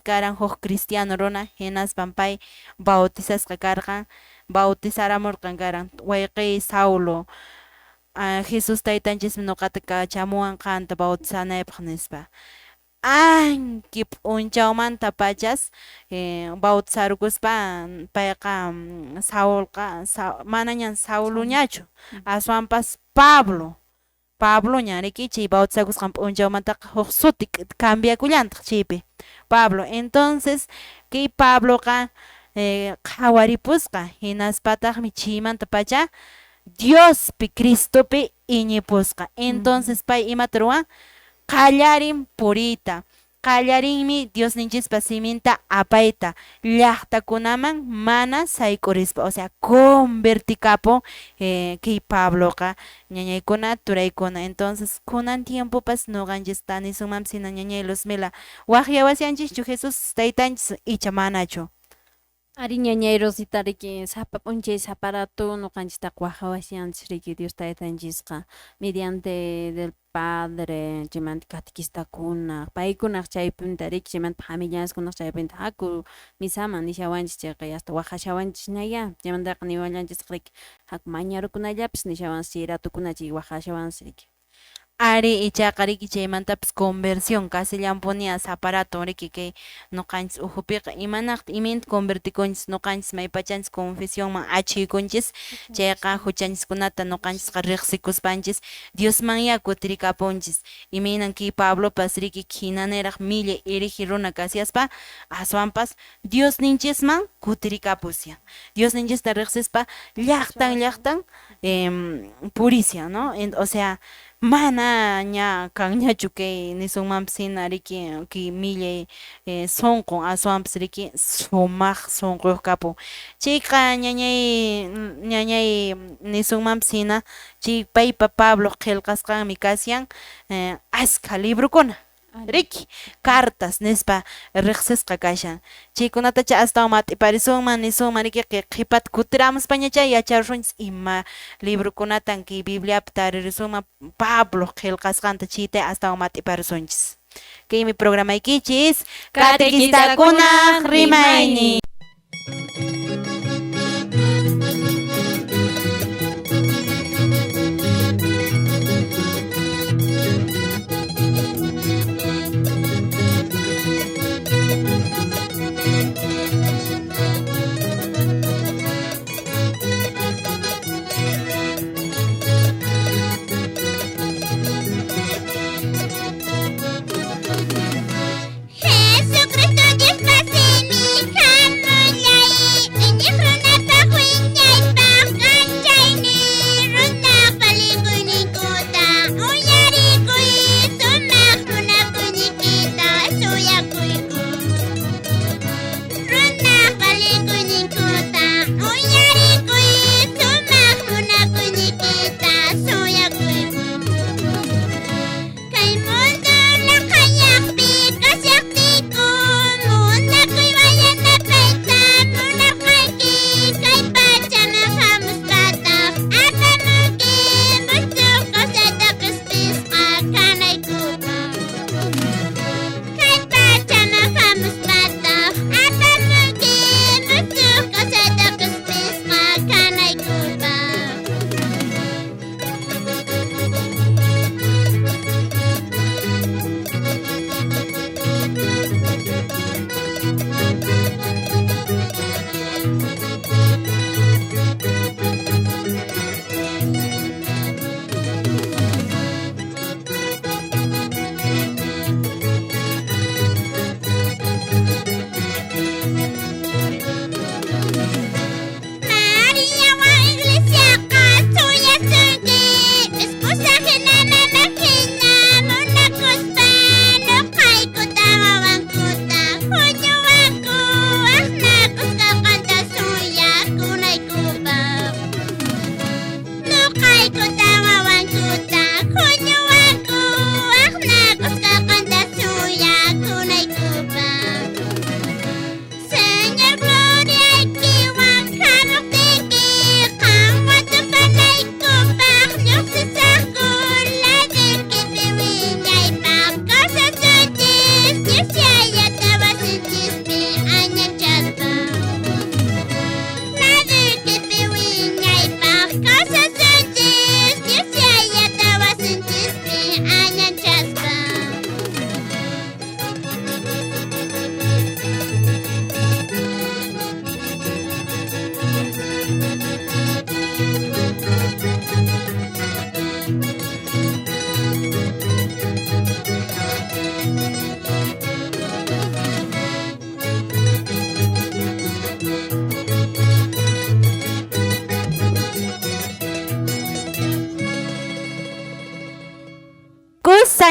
karan huk cristiano runa hinaspan pay bautizasqa karqan bautizaramurqan karan wayqiy Saulo Jesus taytanchis nuqata kachamuwan qanta bautizanaypaq nispa anki p'unchawmanta pachas bautizarkuspa payqa manañan Saulo ñachu aswanpas Pablo ñariki chay bautizakusqan p'unchawmantaqa huk suti cambiakullantaq chaypi Pablo entonces kay Pabloqa qhawaripusqa hinaspataqmi chaymanta pacha Diospi Cristopi iñipusqa entonces pay imata ruwan qallarin puriyta qallarinmi Diosninchispa siminta apayta llaqtakunaman mana saykurispa o sea convertikapun kay Pabloqa ñañaykuna turaykuna entonces kunan tiempopas nuqanchis tanisunmanpas hina ñañay Luzmila waqyawasianchischu Jesus taytanchis icha manachu Ari ñañay Rosita riki sapa p'unchay saparato nuqanchista waqhawasianchis riki Dios taytanchisqa mediante del Padre chaymanta catequistakuna paykunaq chaypunta riki chaymanta familiaskunaq chaypunta haku misaman nishawanchis chayqa hasta waqhashawanchis ña chaymantaqa niwallanchis riki haku mañarukunallapish nishawanchis chay ratukuna chay waqhashawanchis riki Ari ichaqa riki chaymantapis conversión castellanpunia saparato riki kay nuqanchis ujupiqa imanaqti iminta convertikunchis nuqanchis maypachanchis confesionman achiykunchis chayqa huchanchiskunata nuqanchisqa riqsikuspanchis Diosmanya kutirikapunchis iminan kay Pablopas riki hinaniraq milla iriji runa kasiaspa aswanpas Diosninchisman kutirikapusyan Diosninchista riqsispa llaqtan purisia no o sea mana ña kanñachu kay nisunmanpas hina riki kay millay sunqun aswanpas riki sumaq sunquyuq kapun chayqa ñañay nisunmanpas hina chay paypa Pablo qillqasqanmi kasiyan askha librukuna riki cartas nispa riqsisqa kashan chaykunatacha astawan matiparisunman nisunman riki qhipata kutiramuspañacha yacharishunchis ima librukunatan kay Bibliapi taririsunman Pablo qillqasqanta chayta astawan matiparisunchis kaymi programaykichis Catequistakunaq rimayni Jesucristo Dios mi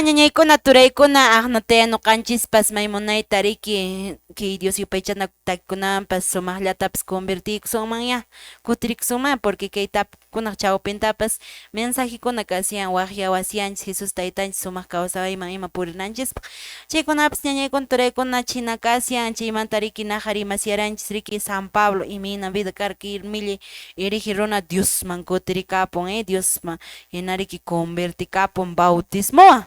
ñañaykuna turaykuna aqnataya nuqanchispas maymunayta riki ki Dios yupaychanakunapas sumaqllatapas convertikusunmanña kutirikusunman porque kay kunaq chawpintapas mensajikuna kasiyan waqya wasiyanchis Jesus taytanchis sumaq kawsayman ima purinanchispaq chaykunapas ñañaykuna turaykuna china kasiyan chaymanta riki naqa rimasyaranchis riki San Pablo imina vida karki milli iriji runa Diosman kutirikapun Diosman hina riki convertikapun bautismowan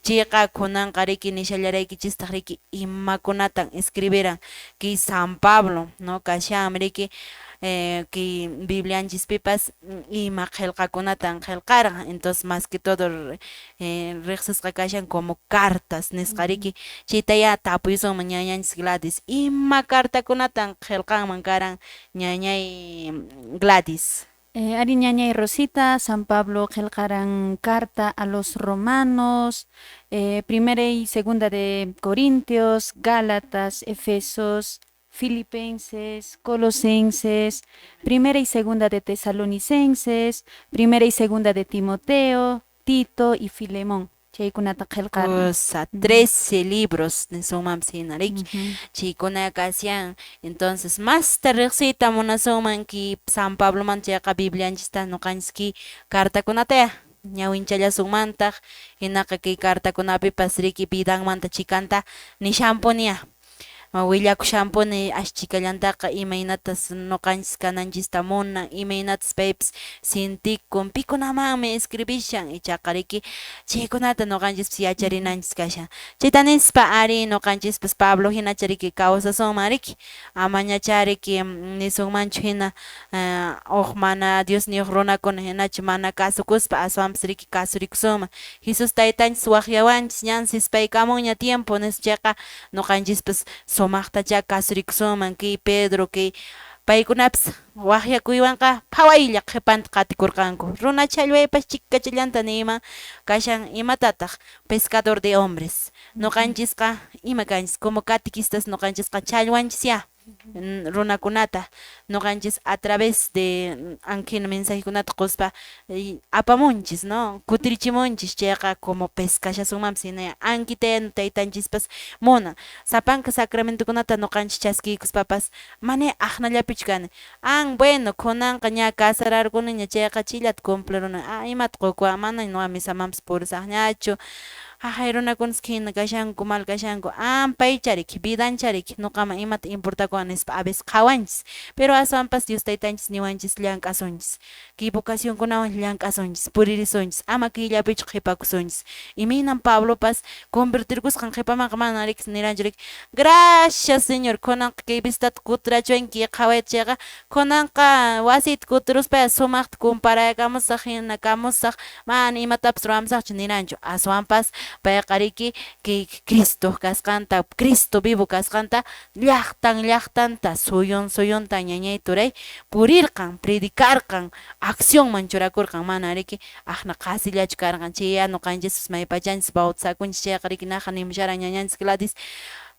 chayqa kunanqa riki nishallaraykichistaq riki imakunatan escribiran ki San Pablo no kashanmi riki ki Biblianchispipas ima qillqakunatan qillqarqa entonces mas que todo riqsisqa kashan como cartas nisqa riki chaytaya tapuysunman ñañanchis Gladys ima cartakunatan qillqanman karan ñañay Gladys. Ari ñañay Rosita, San Pablo qillqaran carta a los romanos, primera y segunda de Corintios, Gálatas, Efesos, Filipenses, Colosenses, primera y segunda de Tesalonicenses, primera y segunda de Timoteo, Tito y Filemón. Chaykunata qillqaran. Cosa, 13 libros de sumam sinariki. Chikuna kasiyan. Entonces, más tarriqsita munasuman ki San Pablo manchaqa Biblianchista nuqanchiki cartakunata ñawinchallasunmantaq hinaqa kay cartakunapipas riki vidanmanta chikanta nishampuniya. Willakushampuni ashchikallantaqa imaynatas nuqanchis kananchista munan imaynatas paypis sintikun pikunamanmi escribishan ichaqa riki chaykunata nuqanchispis yacharinanchis kashan chayta nispa ari nuqanchispis Pablo hinacha riki kawsasunman riki amañacha riki nisunmanchu hina huk mana Dios niyuq runakuna hinacha mana kasukuspa aswanpas riki kasurikusunman Jesus taytanchis waqllawanchis ñan sispaykamunña tiempo nischayqa nuqanchispis sumaqtacha kasurikusunman ki Pedro ki paykunapas waqyakuywanqa phawaylla qhipanta qatikurqanku runa challwaypas chikkachallanta nima kashan imatataq pescador de hombres nuqanchisqa ima kanchis como catequistas nuqanchisqa challwanchis ya runakunata nuqanchis a través de anqhina mensajekunata quspa apamunchis no kutirichimunchis chayqa como pescashasunmanpas hina anquitayanu taytanchispas munan sapanka sacramentokunata nuqanchis chaskiykuspapas mana aqnallapichu kani bueno kunanqa ña casararkuni chayqa chillata cumpliruna imata qukuwa mana ñuqa misamanpas purisaqñachu hay runakunas hina kashanku mal kashanku paycharik vidancharik nuqama imata importakuwan nispa a veces qhawanchis pero aswanpas Dios taytanchis niwanchis llank'asunchis equivocacionkunawan llank'asunchis puririsunchis ama kayllapichu qhipakusunchis iminan Pablopas convertirkusqan qhipamanqa mana riqs niranchik gracias señor kunanqa kay visitata kutirachuwanki qhawayta chayqa kunanqa wasita kutiruspa sumaqta comparaykamusaq hina kamusaq mana imatapas ruramsaqchu niranchu aswanpas payqa riki kay Cristo kasqanta Cristo vivo kasqanta llaqtanta suyunta ñañay turay purirqan predicarqan accionman churakurqan mana riki aqna qasillachu karqan chayya nuqanchis maypachanchis bautizakunchis chayqa riki naqa nimusharan ñañanchis Gladys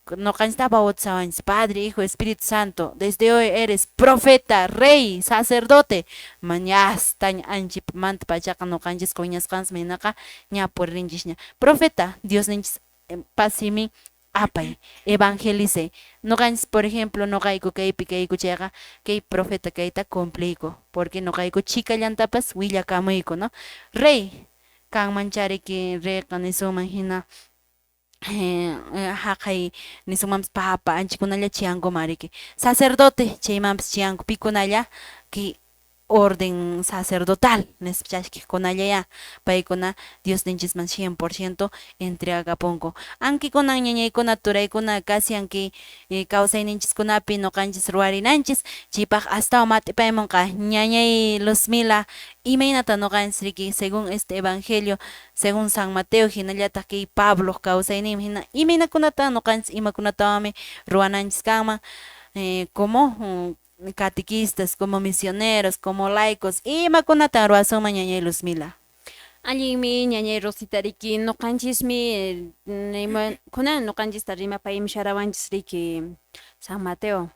nuqanchista bautizawanchis Padre, Hijo, Espíritu Santo desde hoy eres profeta, rey, sacerdote mañasta anchipmanta pachaqa nuqanchis wiñasqanchis maynaqa ña purinchis ña profeta Dios ninchis pasimi apay evangelice nuqanchis por ejemplo nuqayku kaypi kayku chayqa kay profeta kayta cumpliyku porque nuqayku chikallantapas willakamuyku no rey kanmanchariki reyqa nisuman hina haqay nisumanpas papa anchikunalla chiyanku mariki sacerdote chaymanpas chiyanku pikunalla ki orden sacerdotal nispa chashkijkunallaya paykuna Dios ninchisman 100% entregapunku ankikunan ñañaykuna turaykuna kasiyanki kawsayninchiskunapi nuqanchis ruwarinanchis chaypaq astawan matipaymunqa ñañay Luzmila imaynata nuqanchis riki según este evangelio según San Mateo hinallataq kay Pablo kawsayninmi hina imaynakunata nuqanchis imakunatawami ruwananchis kanman como catequistas, como misioneros, como laicos, imakunata ruwasunman ñañay Luzmila. Allinmi ñañay Rosita riki nuqanchismi kunan nuqanchista rimapaymi sharawanchis riki San Mateo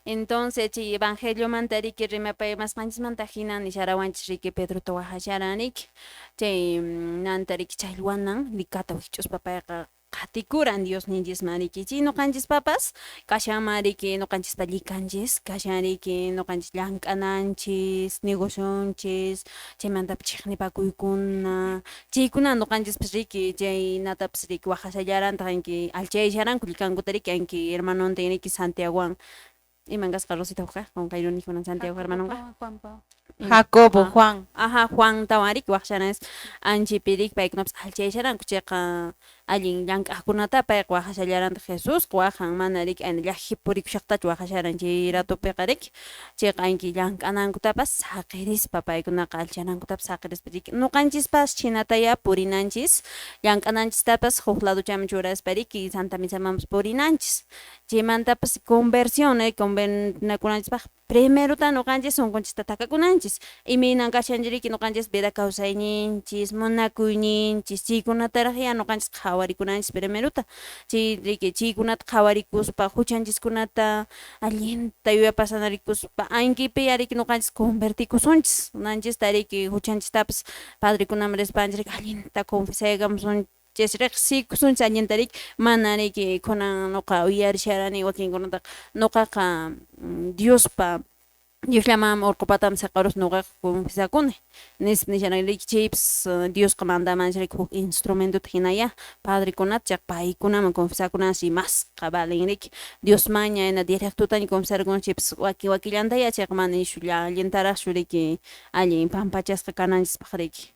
Entonces chay evangelio manta riki rimapay masqanchis manta hina nisharawanchis riki Pedrota waqasharaniki chay nanta riki challwanan likata wich'uspa payqa qhatikuran Dios ninchis mariki chay ñuqanchis papas kashan mariki ñuqanchispa llikanchis kashan riki ñuqanchis llank'ananchis negocianchis chaymantapa chiqnipakuykuna chaykuna ñuqanchispis riki chaynatapas riki waqashallaranta anki alchaysharanku llikankuta riki anki hermanontin riki Santiagowan imangasqa Rosita uqa qunqayruni kunan Santiago hermanonqa Juanpa. Jacobo, Juan. Ajá, Juan tawarik waqshanas anchipirik paykunapas alchaysharanku chayqa allin llank'aqkunata payqa waqashallaranta Jesús waqhan mana rik ayna llakipurikushaqtachu waqasharan chay ratupiqa rik chayqa anki llank'anankutapas saqirispa paykunaqa alchanankutapas saqirispa rik ñuqanchispas chinataya purinanchis llank'ananchistapas huk laduchaman churaspa riki Santa Misamamas purinanchis chaymantapas conversión convertinakunanchispaq primeruta ñuqanchis sunqunchista takakunanchis iminan kashanchiriki ñuqanchis vida kawsayninchis munakuyninchis chaykunataraq ya ñuqanchis qhawarikunanchis primeruta chay riki chaykunata qhawarikuspa huchanchiskunata allinta yuyapashanarikuspa ankipi ya riki ñuqanchis convertikusunchis nanchista riki huchanchistapas padrekunaman rispanchis riki allinta confesaykamusunchis riqsikusunchis allinta riki mana riki kunan ñuqa uyarisharani wakinkunata ñuqaqa Diospa Diosllamam urqupataman siqarus ñuqaqa confesakuni nisharan riki chaypis Diosqa mandamanchis riki huk instrumentuta hinaya padrekunata chayqa paykunaman confesakunashi masqa valen riki Diosmaña hina directutaña confesarkuna chaypis wakillantaya chayqa mana nishu allintaraqchu riki allin pampachasqa kananchispaq riki.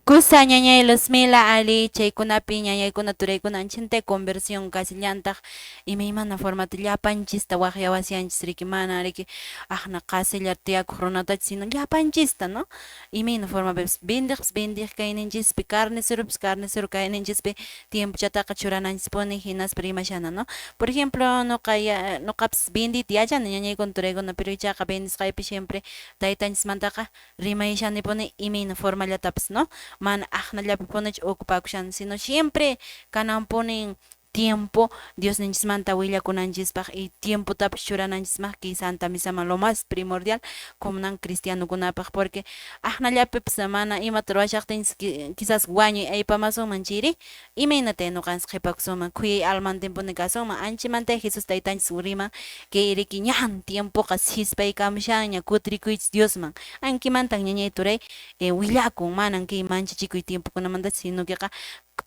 Kusa ñañay Luzmila Ali chaykunapi ñañaykuna turaykuna anchinte conversión kasillantaq imaymana formata llapanchista waqyawasianchis riki mana riki aqna qasillar tiyakuq runatachis sino llapanchista no imayna formapipas bendiq kayninchispi carnicero kayninchispi tiempochataqa churananchispuni hinaspa rimashana no por ejemplo ñuqapas bendita yachani ñañaykuna turaykuna pero ichaqa bendisqaypi siempre taytanchismantaqa rimayshanipunin imayna formallatapas no mana aqnallapi punichu ocupakushana sino siempre kananpunin tiempo Dios ninchismanta willakunanchispaq y tiempotapish churananchispaq ki Santa Misaman lo más primordial kunan cristianukunapaq porque aqnallapipas mana imata ruwashaqtinchis quizás wañuy aypamasunman chiri imaynatay ñuqanchis qhipakusunman khuyay almantinpuni kasunman anchimantay Jesus taytanchis riman kay riki ñan tiempoqa hispaykamushan ña kutirikuychis Diosman ankimantan ñañay turay willakun manan kay manchachikuy tiempokunamanta sino kiqa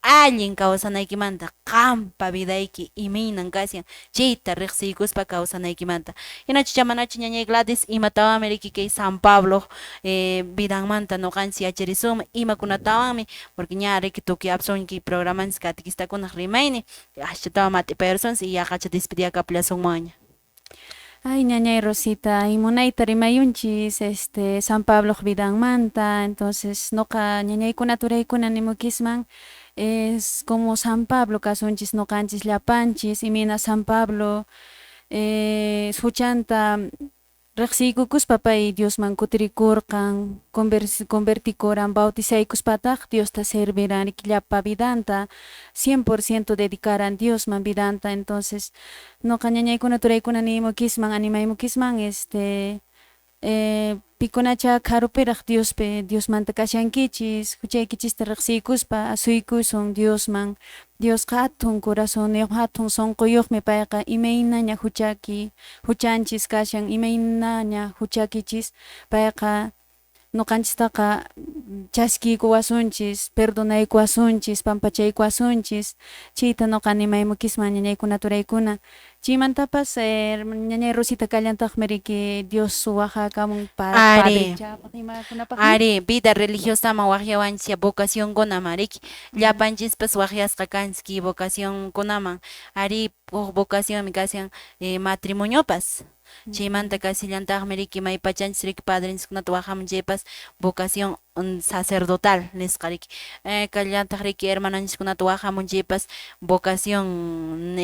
allin kawsanaykimanta qampa vidayki imaynan kasyan chayta riqsiykuspa kawsanaykimanta hinachu chamanachu ñañay Gladys imatawami riki kay San Pablo vidanmanta ñuqanchis yacharisunman imakunatawanmi porque ña riki tukuy apsunki programanchis catequistakunaq rimayni ashtatawan matipayarsunchis y yaqacha despediakaplasunmaña. Ay, ñañay Rosita, imunayta rimayunchis, San Pablo vidanmanta, entonces, noqa ñañaykuna turaykuna nimukisman, es como San Pablo kasunchis noqanchis llapanchis, imina San Pablo, huchanta, riqsiykukuspa pay Diosman kutirikurqan, convertikuran, bautizaykuspataq Diosta serviran riki llapa vidanta, 100% dedicaran Diosman vidanta, entonces, noqa ñañaykuna turaykuna nimukisman, animaymukisman, pikunacha karupiraq Diosmanta kashankichis, huchaykichista riqsiykuspa asuykusun Diosman, Diosqa hatun corazoniyuq hatun sunquyuqmi payqa imaynaña huchanchis kashan imaynaña huchakichis payqa ñuqanchistaqa chaskiykuwasunchis, perdonaykuwasunchis, pampachaykuwasunchis, chayta ñuqa nimaymukisman ñañaykuna turaykuna. Chaymantapas ñañay Rosita kallantaqmi riki Dios waqhakamun Ari. padrechapaq imakunapaqmi. Ari, vida religiosaman waqyawanchis vocacionkunaman riki llapanchispas waqyasqa kanchis vocacionkunaman ari huk vocacionmi kashan matrimoniopas chaymanta kasillantaqmi riki may pachanchis riki padrinchiskunata waqhamun chaypas vocación sacerdotal nisqariki kallantaq riki hermananchikkunata wahamunchipas vocación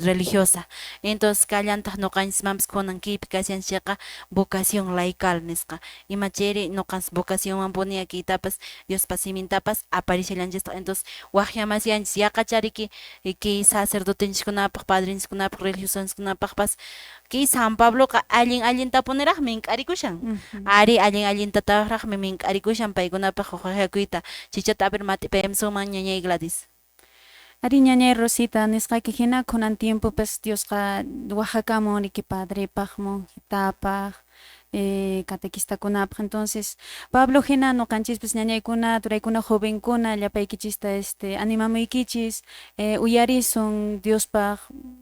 religiosa entonces kallantaq ñuqanchikmanpas kunan kaypi kasianchikqa vocación laical nisqa ima chayri ñuqanchik vocacionman puniakitapas Diospa simintapas aparecillanchikta entonces waqllamasianchik yaqachariki kay sacerdotenchikkunapaq padrinchikkunapaq religiosanchikkunapaqpas kay San Pabloqa allinta puneraqmi ink'arikushan ari allintataqraqmi mink'arikushan paykunapaq waqayakuyta chichata a ver matipayamsuman ñañay Gladys. Ari ñañay Rosita nisqaki hina kunan tiempo pues Diosqa waqhakamun riki padrepaqmun hitapaq catequistakunapaq entonces Pablo hina ñuqanchikpis ñañaykuna turaykuna jovenkuna llapaykichista animamuykichis uyarisun Diospaq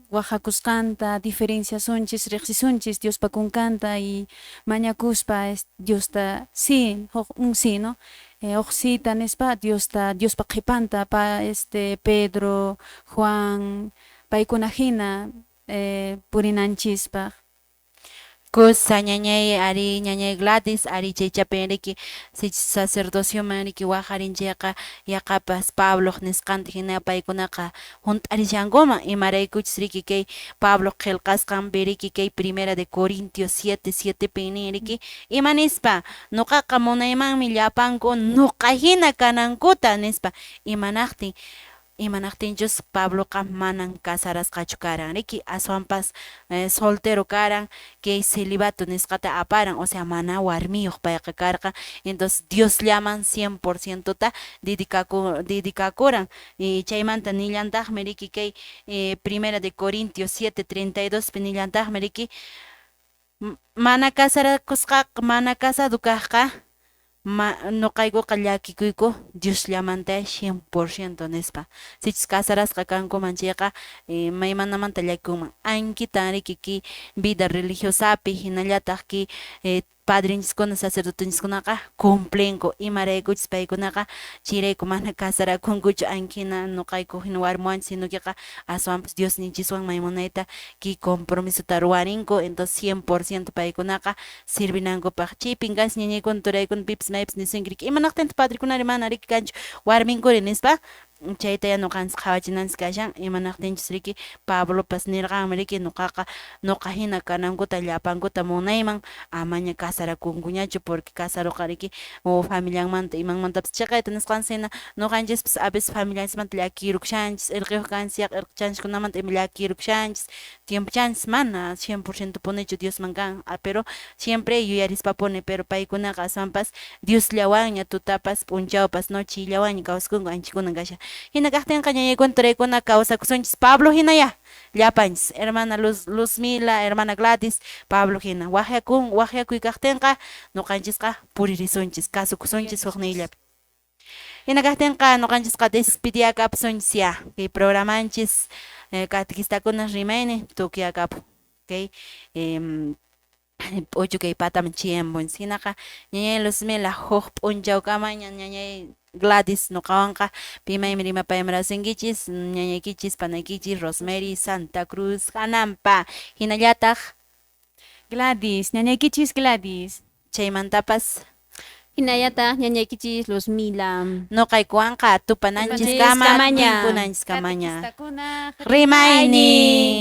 waqhakusqanta diferenciasunchis riqsisunchis Diospa kunkanta y mañakuspa Diosta sí sí no oqsita nispa Diospa qhipanta Pedro Juan paykuna hina purinanchispaq Kusa ñañay ari ñañay Gladys ari chaychapi riki sacerdocio riki waqarinchikqa yaqapas Pablo nisqanta hina paykunaqa hunt'arishankuman imaraykuchus riki kay Pablo qillqasqanpi riki kay primera de Corintios 7:7pi nin riki ima nispa ñuqaqa munaymanmi llapankuna ñuqa hina kanankuta nispa imanaqtinchus Pabloqa manan casarasqachu karan riki aswanpas soltero karan kay celibato nisqata aparan o sea mana warmiyuq payqa karqa entonces Dios llaman 100% ta dedicakuran y chaymanta nillantaqmi riki kay primera de Corintios 7:32pi nillantaqmi riki mana casado kaqqa ñuqaykuqa llakikuyku Dios llamanta 100% nispa sichis casarasqa kankuman chayqa maymanamanta llakikunman ankitan riki ki vida religiosapi hinallataq ki padrinchiskuna sacerdotenchikkunaqa cumplenku imaraykuchus paykunaqa chayrayku mana casarakunkuchu ankhina ñuqayku hina warmiwanchik sinukiqa aswanpas Diosninchikwan maymunayta ki compromisota ruwarinku entonces 100% paykunaqa sirvinankupaq chaypin kans ñañaykuna turaykuna pipis maypis nisinki imanaqtintaq padrikunari mana riki kanchu warminkuri nispa chayta ya ñuqanchik qhawachinanchik kashan imanaqtinchis riki Pablopas nirqanmi riki ñuqa hina kanankuta llapankuta munayman amaña casarakunkuñachu porque casaruqa riki familianmanta imanmantapas chaqayta nisqanchik hina ñuqanchikpas a veces familianchikmanta llakirukshanchis irqiyuq kanchik irqichanchikkunamanta ima llakirukshanchis tiempuchanchis mana 100% punichu Diosman kan pero siempre yuyarispa puni pero paykunaqa aswanpas Dios llawanña tutapas p'unchawpas noche llawanña kawsakunku anchikkunan kasha hina kaqtinqa ñañaykuna turaykuna kawsakusunchis Pablo hinaya llapanchis hermana Luzmila hermana Gladys Pablo hina waqyakuy kaqtinqa ñuqanchisqa puririsunchis kasukusunchis hukniyllapi hina kaqtinqa ñuqanchisqa despidiyakapusunchis ya kay programanchis catequistakuna rimayni tukyakapu okay p'uchu kay pataman chiempunchis hinaqa ñañay Luzmila huk p'unchawkamaña ñañay Gladys ñuqawanqa pimaymi rimapayamarasinkichis ñañaykichis panaykichis Rosemary Santa Cruz hanampa hinallataq Gladys ñañaykichis Gladys chaymantapas Hinallataq ñañaykichis Luzmila ñuqaykuwanqa tupananchis kama Kamaña. tinkunanchis kamaña catequistakuna rimaynin